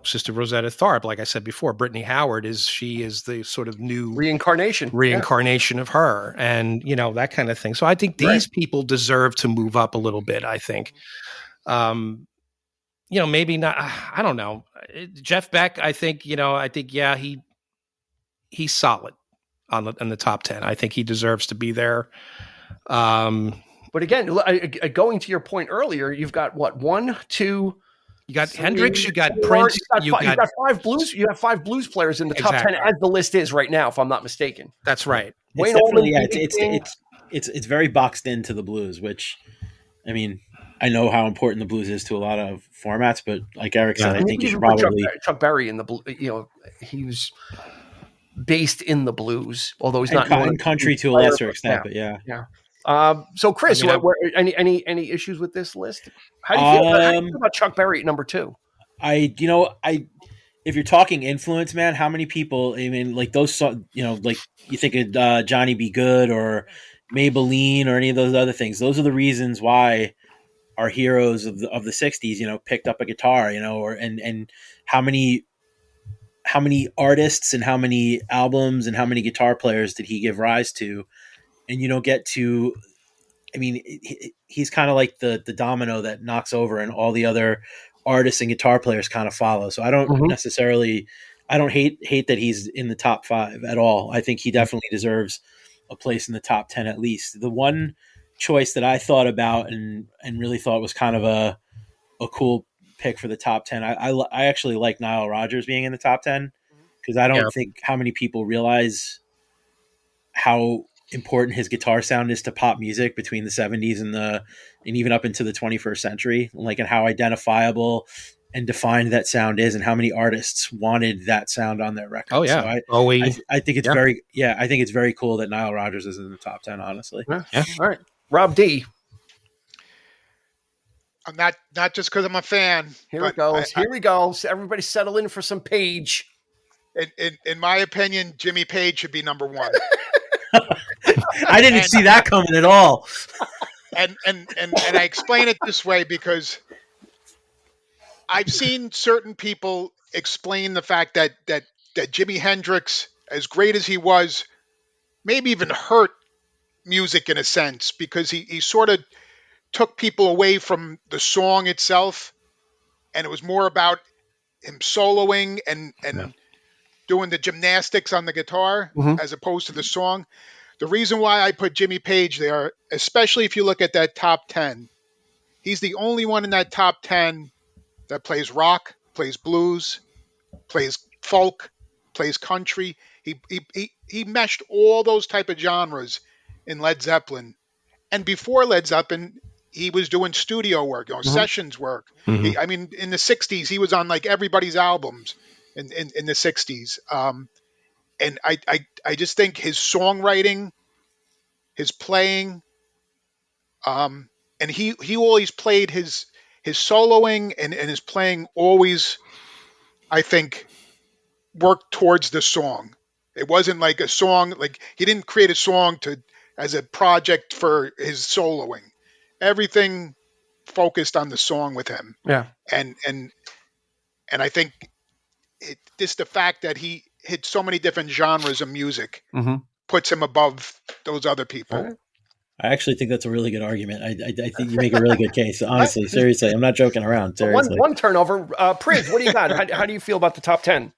Sister Rosetta Tharpe, like I said before, Brittany Howard is the sort of new reincarnation of her, and that kind of thing. So I think these people deserve to move up a little bit. I think, maybe not. I don't know. Jeff Beck, I think, yeah, he's solid in the top 10. I think he deserves to be there. But again, going to your point earlier, you've got what, 1, 2. You got Hendrix, you got Prince, you got 5 blues. You have 5 blues players in the top 10 as the list is right now, if I'm not mistaken. That's right. Wayne it's very boxed into the blues, which, I mean, I know how important the blues is to a lot of formats, but like Eric said, I think you should probably Chuck Berry in the blue. He was based in the blues, although he's not in country to a lesser extent. But yeah. So Chris, any issues with this list? How do you feel about Chuck Berry at number 2? If you're talking influence, man, how many people? I mean, like those, like you think of Johnny B. Good or Maybelline or any of those other things. Those are the reasons why our heroes of the 60s, picked up a guitar, and how many artists and how many albums and how many guitar players did he give rise to? And you don't get to, I mean, he's kind of like the domino that knocks over and all the other artists and guitar players kind of follow. So I don't necessarily, I don't hate that he's in the top 5 at all. I think he definitely deserves a place in the top 10 at least. The one choice that I thought about and really thought was kind of a cool pick for the top 10, I actually like Nile Rodgers being in the top 10 because I don't think how many people realize how important his guitar sound is to pop music between the 70s and even up into the 21st century, and how identifiable and defined that sound is, and how many artists wanted that sound on their record. Oh yeah. So I think it's I think it's very cool that Nile Rodgers is in the top 10, honestly. Yeah. All right. Rob D. I'm not just because I'm a fan. Here we go. Here we go. So everybody settle in for some Page. In my opinion, Jimmy Page should be number 1. I didn't see that coming at all. And I explain it this way because I've seen certain people explain the fact that Jimi Hendrix, as great as he was, maybe even hurt music in a sense because he sort of took people away from the song itself, and it was more about him soloing and doing the gymnastics on the guitar as opposed to the song. The reason why I put Jimmy Page there, especially if you look at that top 10, he's the only one in that top 10 that plays rock, plays blues, plays folk, plays country. He meshed all those type of genres in Led Zeppelin. And before Led Zeppelin, he was doing studio work, sessions work. In the 60s, he was on like everybody's albums in the 60s. And I just think his songwriting, his playing, and he always played his soloing and his playing always, I think, worked towards the song. It wasn't like a song, like he didn't create a song as a project for his soloing. Everything focused on the song with him. Yeah. And I think just the fact that he hit so many different genres of music puts him above those other people. Right. I actually think that's a really good argument. I think you make a really good case. Honestly, seriously, I'm not joking around. Seriously. One turnover. Prince, what do you got? How do you feel about the top 10?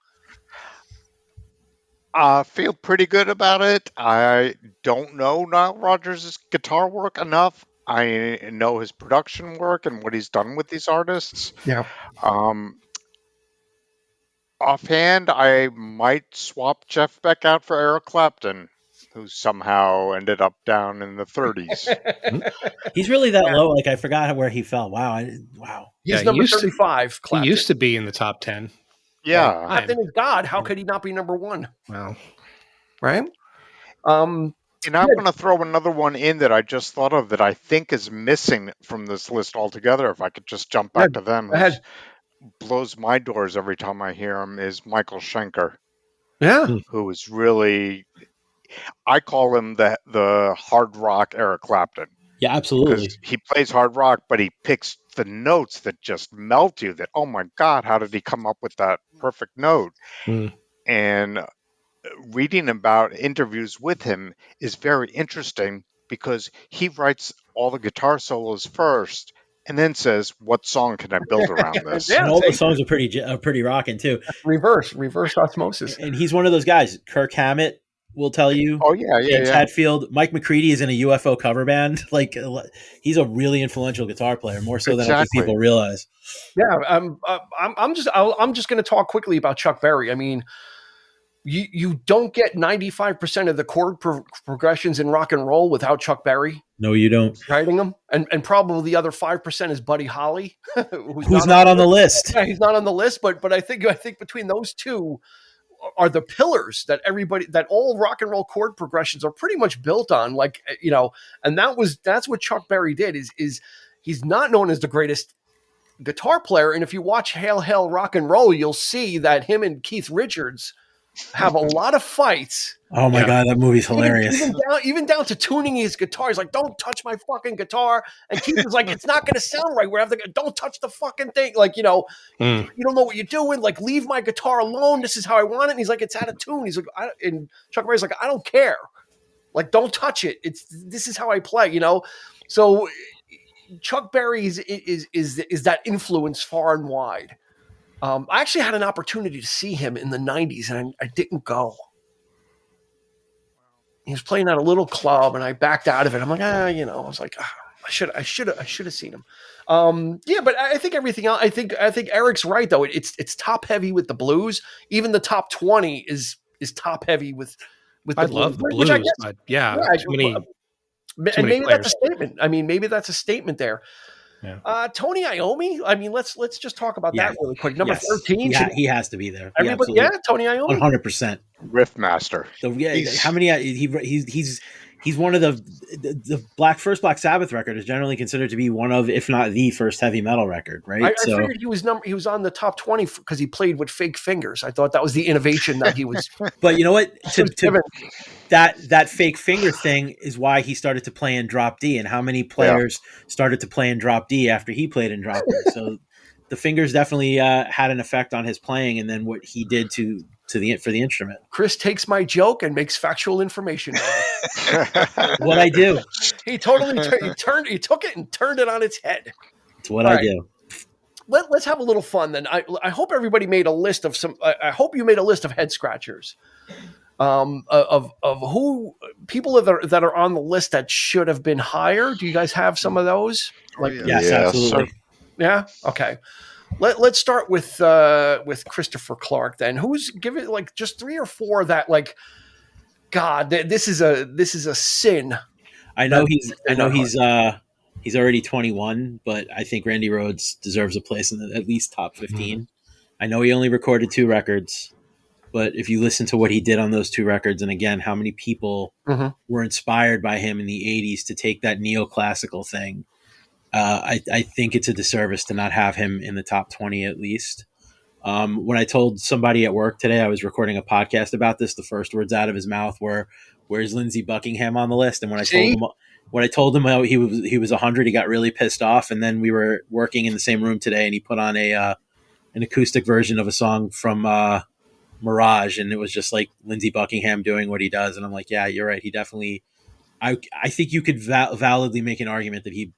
I feel pretty good about it. I don't know Nile Rodgers' guitar work enough. I know his production work and what he's done with these artists. Yeah. Offhand, I might swap Jeff Beck out for Eric Clapton, who somehow ended up down in the 30s. He's really that low. Like I forgot where he fell. Wow. He's number 35. He used to be in the top 10. Yeah. Clapton is God. How could he not be number 1? Wow. Right? And I'm going to throw another one in that I just thought of that I think is missing from this list altogether. If I could just jump back to them. Blows my doors every time I hear him is Michael Schenker. Yeah. Who is really, I call him the hard rock Eric Clapton. Yeah, absolutely. Because he plays hard rock, but he picks the notes that just melt you. That, oh my God, how did he come up with that perfect note? Mm. And reading about interviews with him is very interesting because he writes all the guitar solos first and then says, what song can I build around this? And all the songs are pretty rocking too. Reverse osmosis. And he's one of those guys. Kirk Hammett will tell you. Oh, yeah. James Hetfield, Mike McCready is in a UFO cover band. Like, he's a really influential guitar player, more so than I think people realize. Yeah, I'm just going to talk quickly about Chuck Berry. I mean, you don't get 95% of the chord progressions in rock and roll without Chuck Berry. No, you don't. Writing them, and probably the other 5% is Buddy Holly, who's not on the list. Yeah, he's not on the list, but I think between those two are the pillars that all rock and roll chord progressions are pretty much built on. Like, and that's what Chuck Berry did. Is he's not known as the greatest guitar player, and if you watch Hail Hail Rock and Roll, you'll see that him and Keith Richards have a lot of fights. Oh my God, that movie's hilarious. Even down to tuning his guitar. He's like, don't touch my fucking guitar. And Keith was like, it's not going to sound right. Don't touch the fucking thing. Like, you don't know what you're doing. Like, leave my guitar alone. This is how I want it. And he's like, it's out of tune. He's like, and Chuck Berry's like, I don't care. Like, don't touch it. This is how I play, So Chuck Berry is that influence far and wide. I actually had an opportunity to see him in the 90s, and I didn't go. He was playing at a little club, and I backed out of it. I'm like, I was like, I should have seen him. But I think everything else. I think Eric's right though. It's top heavy with the blues. Even the top 20 is top heavy with the blues. Love the blues. Maybe that's a statement. I mean, maybe that's a statement there. Yeah. Tony Iommi. I mean, let's just talk about that really quick. Number 13. He has to be there. Everybody, Tony Iommi, 100%. Riff master. So how many? He's one of the first Black Sabbath record is generally considered to be one of, if not the first heavy metal record, right? I figured he was on the top 20 because he played with fake fingers. I thought that was the innovation that he was. But you know what? That fake finger thing is why he started to play in drop D, and how many players started to play in drop D after he played in drop D. So the fingers definitely had an effect on his playing, and then what he did for the instrument. Chris takes my joke and makes factual information. What I do. He totally he took it and turned it on its head. It's what I do. Let's have a little fun then. I hope everybody made a list of I hope you made a list of head scratchers. Of who people that are on the list that should have been higher. Do you guys have some of those? Yes, absolutely. Sir. Yeah. Okay. Let's start with Christopher Clark then. Give it like just 3 or 4 that like, God, this is a sin. I know he's already 21, but I think Randy Rhoads deserves a place in the at least top 15. Mm-hmm. I know he only recorded 2 records. But if you listen to what he did on those 2 records, and again, how many people were inspired by him in the 80s to take that neoclassical thing, I think it's a disservice to not have him in the top 20 at least. When I told somebody at work today, I was recording a podcast about this, the first words out of his mouth were, "Where's Lindsey Buckingham on the list?" And when I told him he was 100, he got really pissed off. And then we were working in the same room today, and he put on an acoustic version of a song from Mirage, and it was just like Lindsey Buckingham doing what he does. And I'm like, yeah, you're right. He definitely, I think you could validly make an argument that he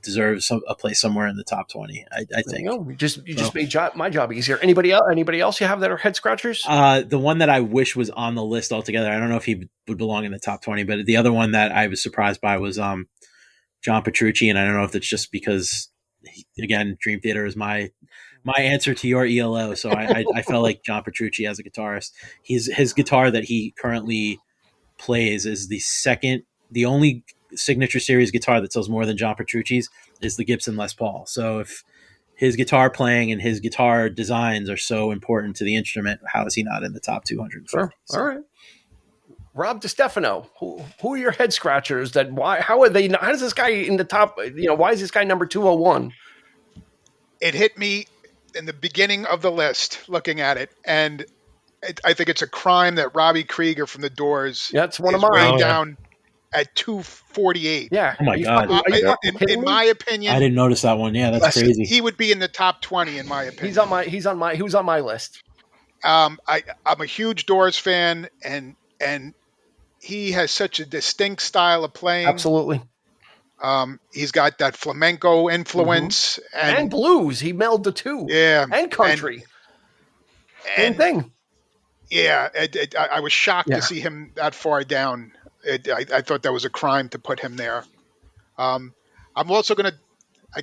deserves a place somewhere in the top 20. I think. You just made my job easier. Anybody else you have that are head scratchers? The one that I wish was on the list altogether, I don't know if he would belong in the top 20, but the other one that I was surprised by was John Petrucci. And I don't know if it's just because, again, Dream Theater is my answer to your ELO. So I felt like John Petrucci as a guitarist, his guitar that he currently plays is the only signature series guitar that sells more than John Petrucci's is the Gibson Les Paul. So if his guitar playing and his guitar designs are so important to the instrument, how is he not in the top 250? Sure. So. All right. Rob DiStefano, who are your head scratchers? How are they? How is this guy in the top? Why is this guy number 201? It hit me in the beginning of the list, looking at it, and I think it's a crime that Robbie Krieger from The Doors it's one of mine. Way down at 248. Yeah. Oh my God. In my opinion, I didn't notice that one. Yeah, that's crazy. he would be in the top 20 in my opinion. He was on my list. I'm a huge Doors fan, and he has such a distinct style of playing. Absolutely. He's got that flamenco influence and blues. He melded the two. Yeah, and country. Same thing. Yeah, I was shocked to see him that far down. I thought that was a crime to put him there. I'm also gonna.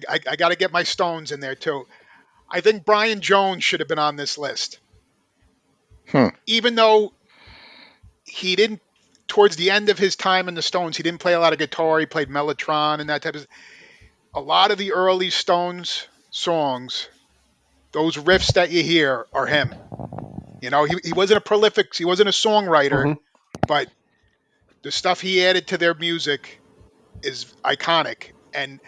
I got to get my Stones in there too. I think Brian Jones should have been on this list. Even though he didn't, towards the end of his time in the Stones, he didn't play a lot of guitar. He played mellotron and that type of. A lot of the early Stones songs, those riffs that you hear, are him. You know, he wasn't a prolific, he wasn't a songwriter, but the stuff he added to their music is iconic. And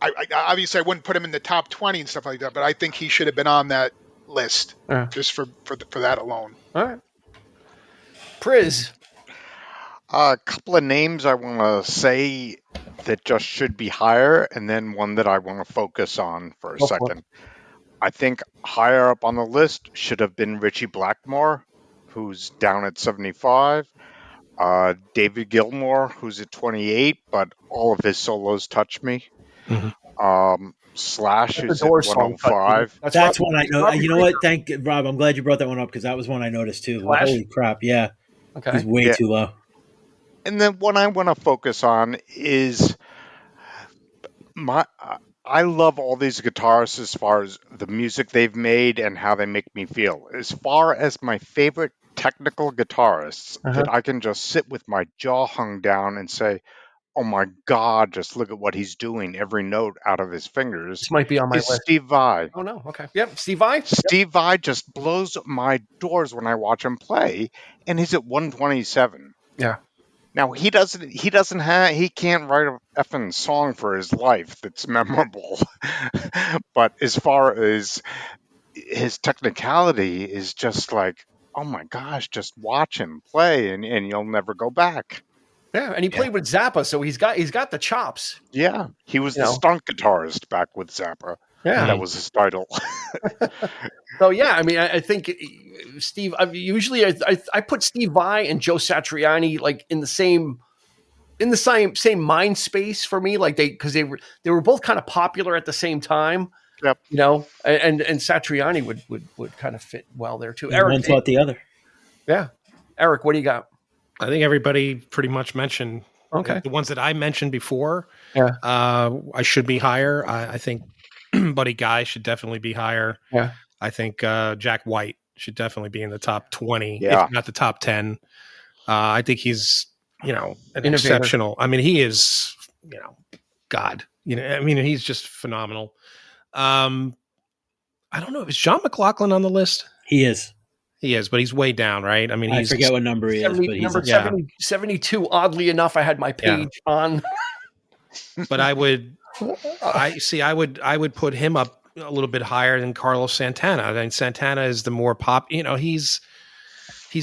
I obviously I wouldn't put him in the top 20 and stuff like that, but I think he should have been on that list just for that alone. All right. Priz. A couple of names I want to say that just should be higher, and then one that I want to focus on for a second. I think higher up on the list should have been Richie Blackmore, who's down at 75. David Gilmour, who's at 28, but all of his solos touch me. Slash, who's at 105. That's one I know. You know what? Thank Rob. I'm glad you brought that one up because that was one I noticed too. Well, holy crap! Yeah, he's way too low. And then what I want to focus on is I love all these guitarists as far as the music they've made and how they make me feel. As far as my favorite technical guitarists that I can just sit with my jaw hung down and say, oh my God, just look at what he's doing, every note out of his fingers. This might be on my list. Steve Vai. Oh, no. Okay. Yep. Steve Vai. Steve Vai just blows my doors when I watch him play, and he's at 127. Yeah. Now he can't write a effing song for his life that's memorable. But as far as his technicality is just like, oh my gosh, just watch him play and you'll never go back. Yeah, and he played with Zappa, so he's got the chops. Yeah, he was the stunt guitarist back with Zappa. Yeah, that was his title. So yeah, I mean, I think Steve. I put Steve Vai and Joe Satriani like in the same mind space for me, like because they were both kind of popular at the same time. Yep. You know, and Satriani would kind of fit well there too. And Eric, one taught the other. Yeah, Eric, what do you got? I think everybody pretty much mentioned the ones that I mentioned before. Yeah, I should be higher. I think Buddy Guy should definitely be higher. Yeah, I think Jack White should definitely be in the top 20, if not the top 10. I think he's an Innovator. exceptional. I mean, he is God. I mean, he's just phenomenal. I don't know. Is John McLaughlin on the list? He is. He is, but he's way down, right? I mean, I forget what number he is, but he's number 72. Oddly enough, I had my page on. But I would put him up a little bit higher than Carlos Santana. I think Santana is the more pop. He's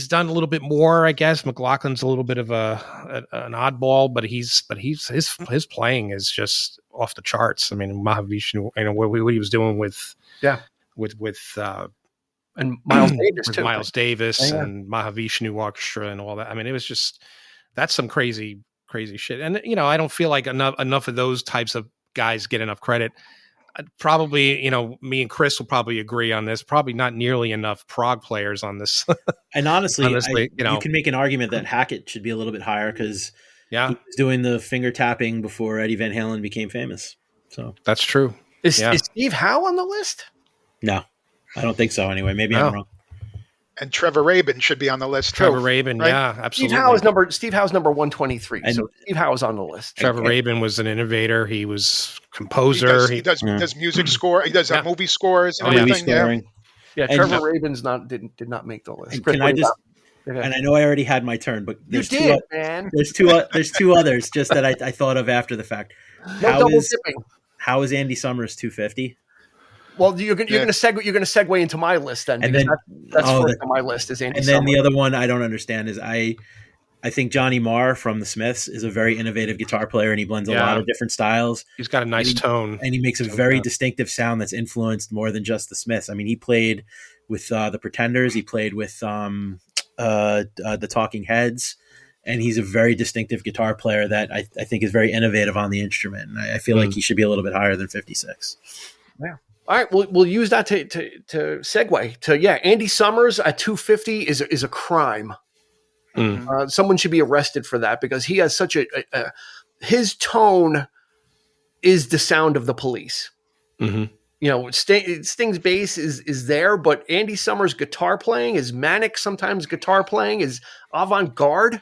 done a little bit more, I guess. McLaughlin's a little bit of an oddball, but his playing is just off the charts. I mean, Mahavishnu, what he was doing with and Miles Davis with too. Miles Davis and Mahavishnu Orchestra and all that. I mean, it was just that's some crazy shit. And I don't feel like enough of those types of guys get enough credit. Probably, me and Chris will probably agree on this. Probably not nearly enough prog players on this. And honestly, you can make an argument that Hackett should be a little bit higher because he was doing the finger tapping before Eddie Van Halen became famous. So that's true. Is Steve Howe on the list? No, I don't think so. Anyway, maybe I'm wrong. And Trevor Rabin should be on the list. Trevor Rabin, right? yeah, absolutely. Steve Howe's number 123. So Steve Howe is on the list. Trevor Rabin was an innovator. He was composer. He does music score. He does movie scores and everything. Yeah, Trevor Rabin's did not make the list. And and I know I already had my turn, but man. There's two others just that I thought of after the fact. How is Andy Summers 250? Well, you're going to segue into my list then, because that's first on my list is Andy. And then Summers. the other one I don't understand is I think Johnny Marr from the Smiths is a very innovative guitar player, and he blends a lot of different styles. He's got a nice tone. And he makes a very distinctive sound that's influenced more than just the Smiths. I mean, he played with the Pretenders. He played with the Talking Heads. And he's a very distinctive guitar player that I think is very innovative on the instrument. And I feel like he should be a little bit higher than 56. Yeah. All right, we'll use that to segue to Andy Summers at 250 is a crime. Someone should be arrested for that because he has such his tone is the sound of the Police. You know, Sting's bass is there, but Andy Summers' guitar playing is manic. Sometimes guitar playing is avant-garde.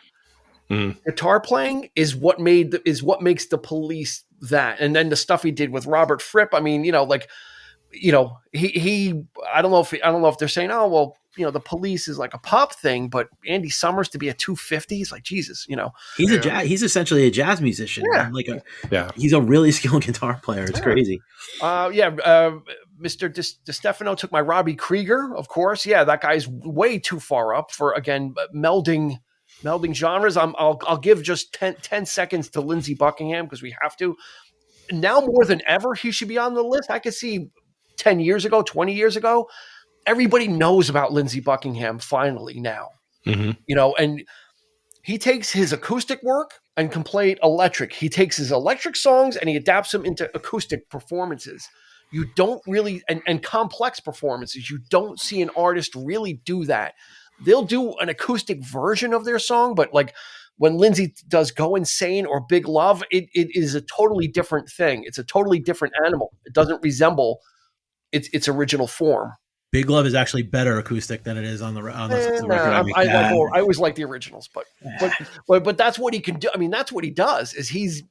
Guitar playing is what makes the Police that. And then the stuff he did with Robert Fripp. I mean, he I don't know if they're saying, oh well, the Police is like a pop thing, but Andy Summers to be a 250 is like Jesus. He's essentially a jazz musician. He's a really skilled guitar player. It's crazy. Mr. DeStefano took my Robbie Krieger, of course. Yeah, that guy's way too far up for again melding genres. I'll give just 10 seconds to Lindsey Buckingham because we have to. Now more than ever, he should be on the list. I could see 10 years ago, 20 years ago, everybody knows about Lindsey Buckingham finally now. And he takes his acoustic work and can play electric. He takes his electric songs and he adapts them into acoustic performances. You don't really, and complex performances, you don't see an artist really do that. They'll do an acoustic version of their song, but like when Lindsey does Go Insane or Big Love, it is a totally different thing. It's a totally different animal. It doesn't resemble its original form. Big Love is actually better acoustic than it is on the record. I always like the originals, but that's what he can do. I mean, that's what he does. Is he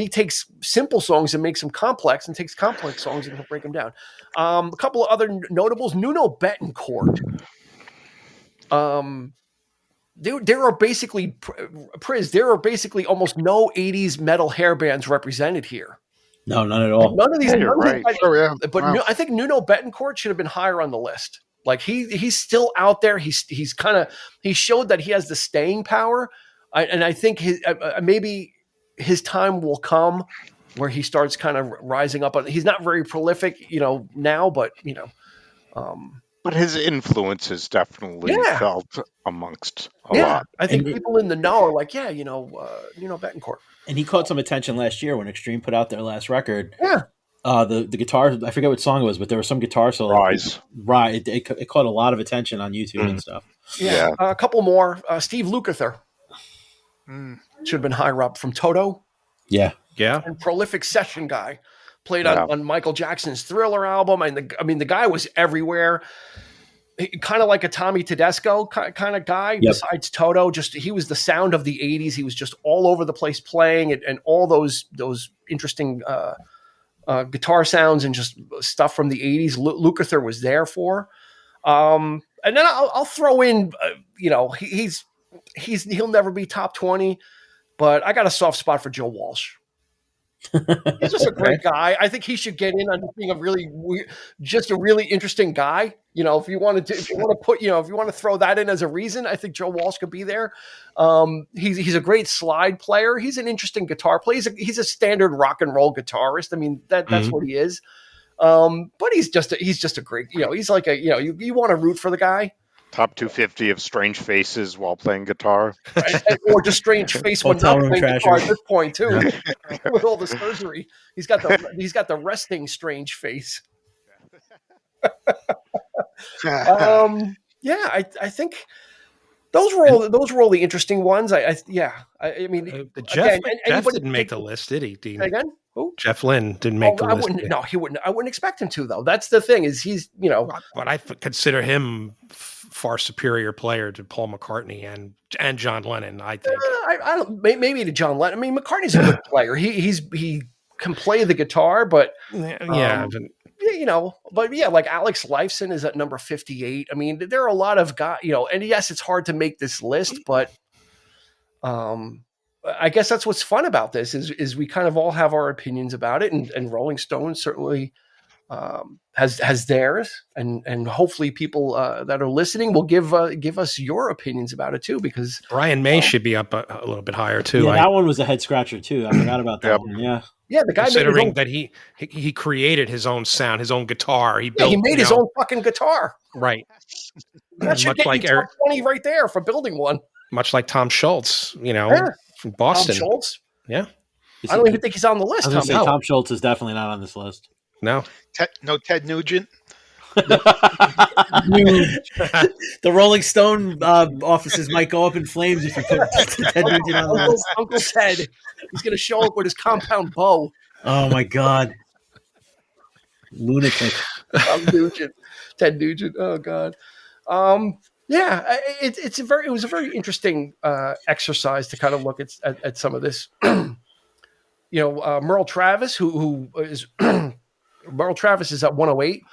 takes simple songs and makes them complex, and takes complex songs and he'll break them down. A couple of other notables: Nuno Bettencourt. There are basically almost no 80s metal hair bands represented here. No, none at all. None of these. Right. But wow. I think Nuno Bettencourt should have been higher on the list. Like he's still out there. He showed that he has the staying power, and I think maybe his time will come where he starts kind of rising up. He's not very prolific, now, but But his influence is definitely felt amongst a lot. I think people in the know are like, Nuno Bettencourt. And he caught some attention last year when Extreme put out their last record. Yeah. The guitar, I forget what song it was, but there was some guitar solo. Rise. Right. It caught a lot of attention on YouTube and stuff. Yeah. A couple more. Steve Lukather. Should have been higher up from Toto. Yeah. Yeah. And prolific session guy. Played on Michael Jackson's Thriller album. And the guy was everywhere. Kind of like a Tommy Tedesco kind of guy. Yep. Besides Toto, he was the sound of the 80s. He was just all over the place playing and all those interesting guitar sounds and just stuff from the 80s. Lukather was there for. And then I'll throw in, he'll never be top 20, but I got a soft spot for Joe Walsh. He's just a great guy. I think he should get in on being a really interesting guy. If you want to throw that in as a reason, I think Joe Walsh could be there. He's a great slide player. He's an interesting guitar player. He's a standard rock and roll guitarist. I mean, that's what he is. But he's just a great, he's like you want to root for the guy. Top 250 of Strange Faces while playing guitar. Or just Strange Face when not playing guitar at this point too. With all the surgery. He's got the resting Strange Face. I think those were all the interesting ones. I mean, Jeff didn't make the list, did he, Dean? Again? Who? Jeff Lynne didn't make the list. He wouldn't. I wouldn't expect him to, though. That's the thing. Is he's But I consider him far superior player to Paul McCartney and John Lennon. I think. I don't. Maybe to John Lennon. I mean, McCartney's a good player. He can play the guitar, but like Alex Lifeson is at number 58. I mean, there are a lot of guys, and yes, it's hard to make this list, but I guess that's what's fun about this is we kind of all have our opinions about it, and Rolling Stone certainly has theirs, and hopefully people that are listening will give us your opinions about it too. Because Brian May should be up a little bit higher too. Yeah, that one was a head scratcher too. I forgot about that one. Yeah. Yeah, the guy considering that he created his own sound, his own guitar. He built. He made his own fucking guitar. Right. That should get you top 20 right there for building one. Much like Tom Schultz, from Boston. Tom Schultz? Yeah. I don't even think he's on the list. Tom Schultz is definitely not on this list. No. No Ted Nugent? The Rolling Stone offices might go up in flames if you put Ted Nugent on the list. Uncle Ted. He's going to show up with his compound bow. Oh, my God. Lunatic. Ted Nugent. Oh, God. Yeah, it was a very interesting exercise to kind of look at some of this. Merle Travis, who is Merle Travis is at 108.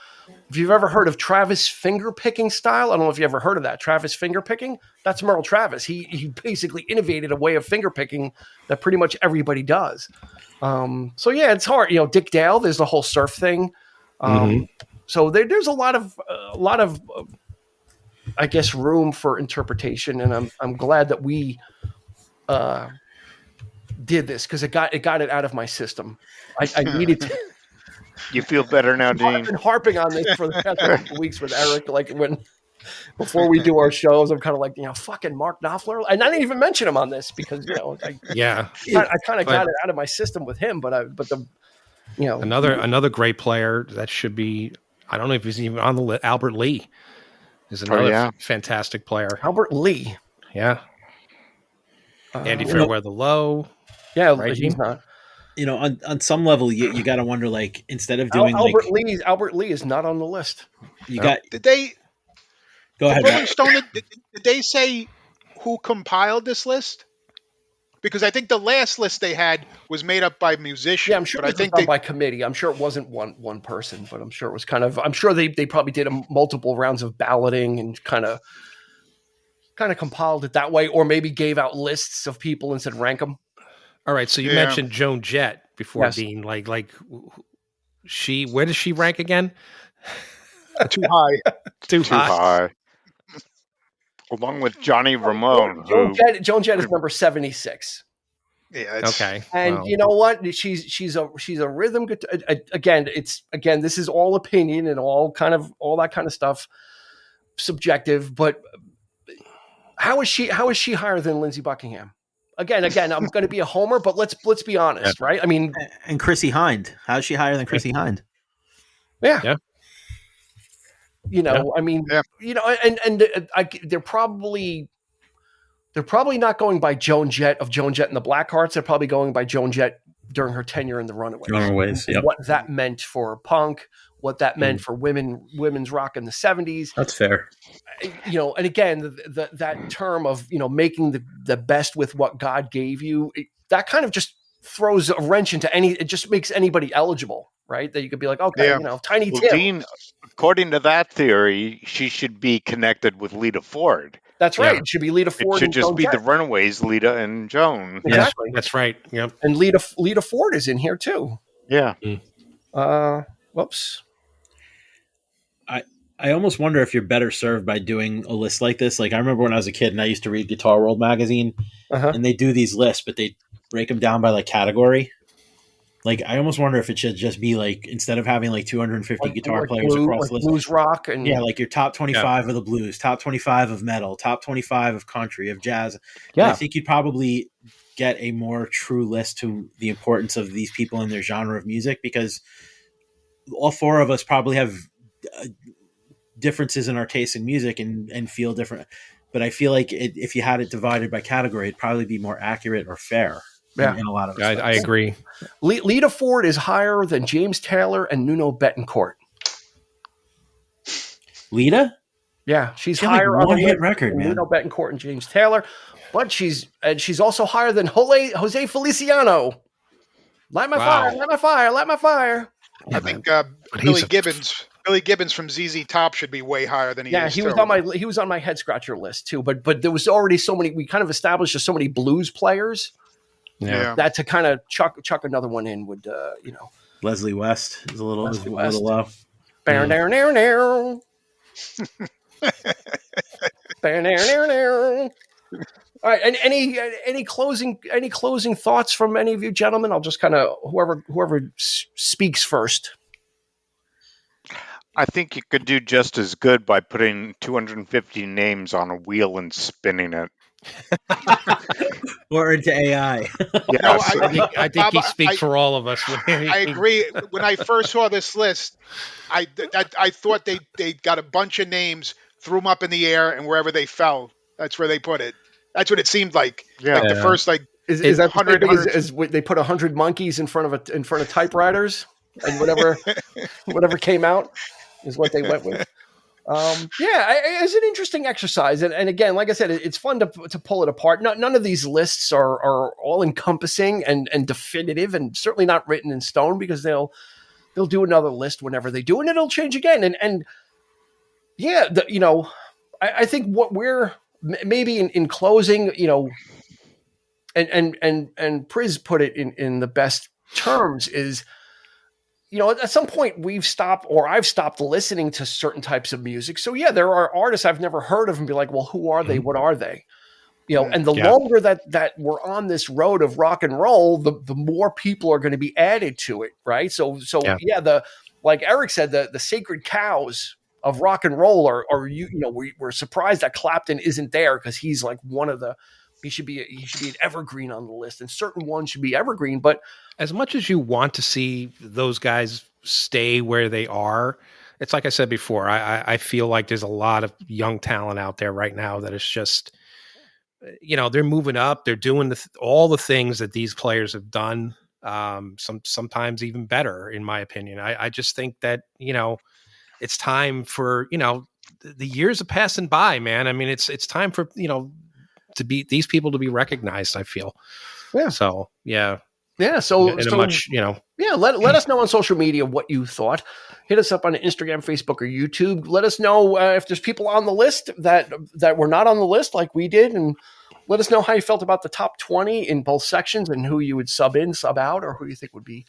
If you've ever heard of Travis finger picking style, I don't know if you ever heard of that. Travis finger picking, that's Merle Travis. He basically innovated a way of finger picking that pretty much everybody does. So yeah, it's hard. Dick Dale, there's the whole surf thing. So there's a lot of I guess room for interpretation, and I'm glad that we did this because it got it out of my system. I needed to. You feel better now, Dean? I've been harping on this for the past couple of weeks with Eric. Like before we do our shows, I'm kind of like, fucking Mark Knopfler, and I didn't even mention him on this because I kind of got it out of my system with him. Another great player that should be. I don't know if he's even on the list. Albert Lee is another fantastic player. Albert Lee, yeah. Andy Fairweather Low, yeah, right? He's not. On some level, you got to wonder, like, instead of doing Albert Lee is not on the list. Did they? Go ahead. Rolling Stone. Did they say who compiled this list? Because I think the last list they had was made up by musicians. Yeah, I'm sure it was done by committee. I'm sure it wasn't one person, but I'm sure it was kind of. I'm sure they probably did multiple rounds of balloting and kind of compiled it that way, or maybe gave out lists of people and said rank them. All right, so you mentioned Joan Jett before, yes. Dean. Like where does she rank again? Too high. Too high. Along with Johnny Ramone. Joan Jett is number 76. Yeah. Okay. And you know what? She's a rhythm guitar. Again, this is all opinion and all that kind of stuff, subjective. But how is she higher than Lindsey Buckingham? Again, I'm going to be a homer, but let's be honest, right? I mean, and Chrissie Hynde, how is she higher than Chrissie Hynde? Yeah. I mean, and they're probably not going by Joan Jett of Joan Jett and the Blackhearts. They're probably going by Joan Jett during her tenure in the Runaways. Yep. What that meant for punk, what that meant for women's rock in the 70s. That's fair. And again, that term of making the best with what God gave you, that kind of just throws a wrench into it just makes anybody eligible, right? That you could be like, okay, Tiny Tim. Dean, according to that theory, she should be connected with Lita Ford. That's right. It should be Lita Ford. It should just be the Runaways, Lita and Joan. Exactly. Yeah, that's right. Yep. And Lita Ford is in here too. Yeah. Whoops. I almost wonder if you're better served by doing a list like this. Like I remember when I was a kid and I used to read Guitar World magazine, and they do these lists, but they break them down by like category. Like I almost wonder if it should just be like instead of having like 250 guitar players across the list, blues rock, and like your top 25 of the blues, top 25 of metal, top 25 of country, of jazz. Yeah, and I think you'd probably get a more true list to the importance of these people in their genre of music, because all four of us probably have differences in our taste in music and feel different. But I feel like if you had it divided by category, it'd probably be more accurate or fair. In a lot of respects. I agree. Lita Ford is higher than James Taylor and Nuno Bettencourt. Lita? Yeah, she's higher on the hit record, man. Nuno Bettencourt and James Taylor, but she's also higher than Jose Feliciano. Light my fire, light my fire, light my fire. I think Billy Gibbons from ZZ Top should be way higher than he is. Yeah, he was on my head scratcher list too. But there was already so many. We kind of established so many blues players. Yeah. That to kind of chuck another one in would Leslie West is a little low. Bear, Yeah. near, near. Bear, near. All right, and any closing thoughts from any of you gentlemen? I'll just kind of whoever speaks first. I think you could do just as good by putting 250 names on a wheel and spinning it. Or into AI. Yes. I think he speaks for all of us. I agree. When I first saw this list, I thought they got a bunch of names, threw them up in the air, and wherever they fell, that's where they put it. That's what it seemed like. Yeah. Like the first is that 100 as they put 100 monkeys in front of typewriters, and whatever came out is what they went with. It's an interesting exercise, and again, like I said, it's fun to pull it apart. None of these lists are all encompassing and definitive, and certainly not written in stone, because they'll do another list whenever they do, and it'll change again. I think what we're maybe in closing, and Priz put it in the best terms is, at some point I've stopped listening to certain types of music. So yeah, there are artists I've never heard of and be like, well, who are they? What are they? And the longer that we're on this road of rock and roll, the more people are going to be added to it. Right. So like Eric said, the sacred cows of rock and roll we're surprised that Clapton isn't there, because he's like one of he should be an evergreen on the list, and certain ones should be evergreen. But as much as you want to see those guys stay where they are, it's like I said before, I feel like there's a lot of young talent out there right now that is just, they're moving up. They're doing all the things that these players have done, sometimes even better, in my opinion. I just think that, it's time for, the years are passing by, man. I mean, it's time for, these people to be recognized, I feel. Yeah. So, yeah. Yeah. So much, let us know on social media what you thought. Hit us up on Instagram, Facebook, or YouTube. Let us know if there's people on the list that were not on the list like we did, and let us know how you felt about the top 20 in both sections, and who you would sub in, sub out, or who you think would be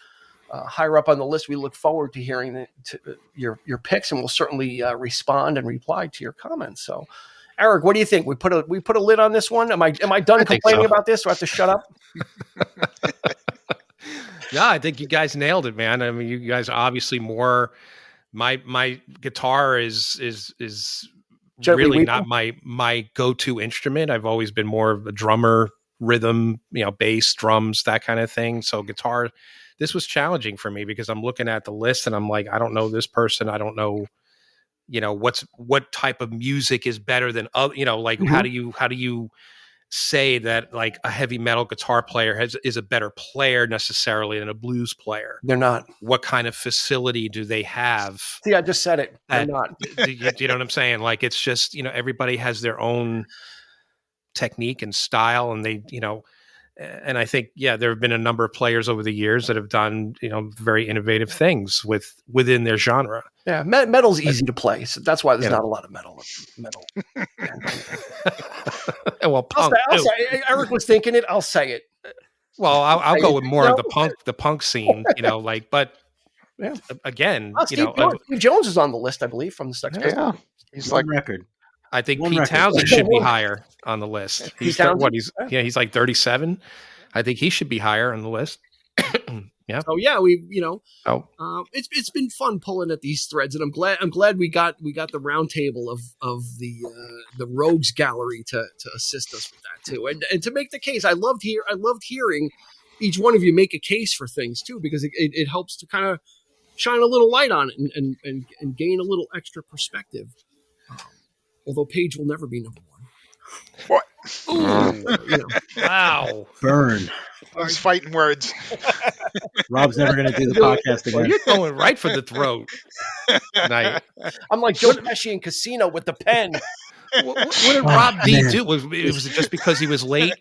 higher up on the list. We look forward to hearing your picks, and we'll certainly respond and reply to your comments. So, Eric, what do you think? We put a lid on this one. Am I done complaining about this? Do I have to shut up? Yeah, I think you guys nailed it, man. I mean, you guys are obviously more. My guitar is really not my go-to instrument. I've always been more of a drummer, rhythm, bass, drums, that kind of thing. So guitar, this was challenging for me, because I'm looking at the list and I'm like, I don't know this person. I don't know, what type of music is better than other, how do you say that like a heavy metal guitar player is a better player necessarily than a blues player? They're not. What kind of facility do they have? See, I just said it. They're not. Do you know what I'm saying? Like, it's just, everybody has their own technique and style, and they, and I think, there have been a number of players over the years that have done, very innovative things within their genre. Yeah, metal's easy to play, so that's why there's not a lot of metal. Well, punk. I'll say, Eric was thinking it. I'll say it. Well, I'll go with more of the punk scene, but again, Steve Jones is on the list, I believe, from the Sex Pistols. Yeah, he's like record. I think Pete Townsend should be higher on the list. He's like 37. I think he should be higher on the list. Yeah. So it's been fun pulling at these threads, and I'm glad we got the round table of the rogues gallery to assist us with that too, and to make the case. I loved hearing each one of you make a case for things too, because it helps to kind of shine a little light on it and gain a little extra perspective. Although Paige will never be number one. What? Ooh, Wow. Burn. Those fighting words. Rob's never going to do the podcast again. Well, you're going right for the throat tonight. I'm like Joe Pesci in Casino with the pen. What did Rob D do? Was it just because he was late?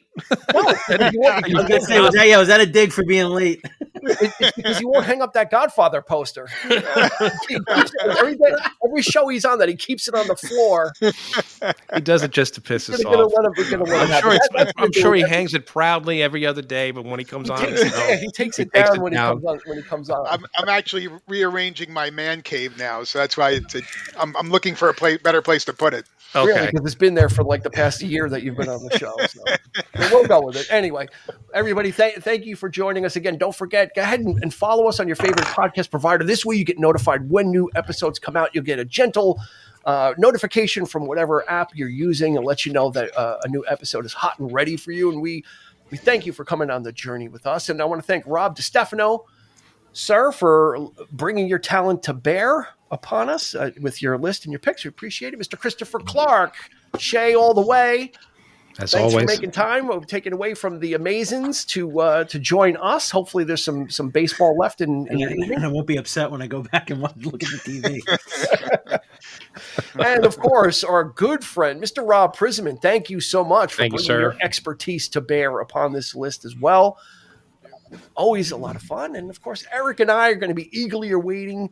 No, was that a dig for being late? It's because he won't hang up that Godfather poster. Every show he's on, that he keeps it on the floor. He does it just to piss us off. I'm sure he hangs it proudly every other day, but when he comes on, he takes it down when he comes on. I'm actually rearranging my man cave now, so that's why I'm looking for a better place to put it. Okay. Really, because it's been there for like the past year that you've been on the show. So we'll go with it. Anyway, everybody, thank you for joining us again. Don't forget, go ahead and follow us on your favorite podcast provider. This way you get notified when new episodes come out. You'll get a gentle notification from whatever app you're using and let you know that a new episode is hot and ready for you. And we thank you for coming on the journey with us. And I want to thank Rob DiStefano, sir, for bringing your talent to bear upon us with your list and your picks. We appreciate it. Mr. Christopher Clark, Shay all the way. As Thanks always, for making time. We're taking away from the Amazons to join us. Hopefully there's some baseball left in your evening. And I won't be upset when I go back and look at the TV. And of course, our good friend, Mr. Rob Prisman. Thank you so much for bringing your expertise to bear upon this list as well. Always a lot of fun. And of course, Eric and I are going to be eagerly awaiting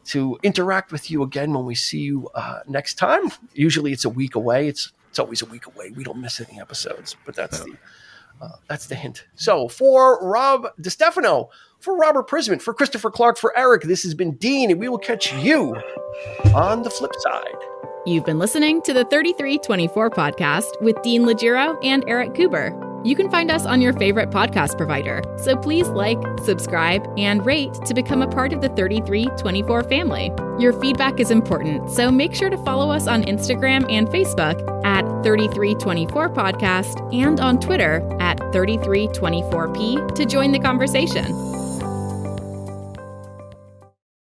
to interact with you again when we see you next time. Usually it's a week away. It's always a week away. We don't miss any episodes, but that's the hint. So for Rob DiStefano, for Robert Prisman, for Christopher Clark, for Eric, this has been Dean, and we will catch you on the flip side. You've been listening to the 3324 podcast with Dean Legiro and Eric Kuber. You can find us on your favorite podcast provider, so please like, subscribe, and rate to become a part of the 3324 family. Your feedback is important, so make sure to follow us on Instagram and Facebook at 3324 podcast and on Twitter at 3324p to join the conversation.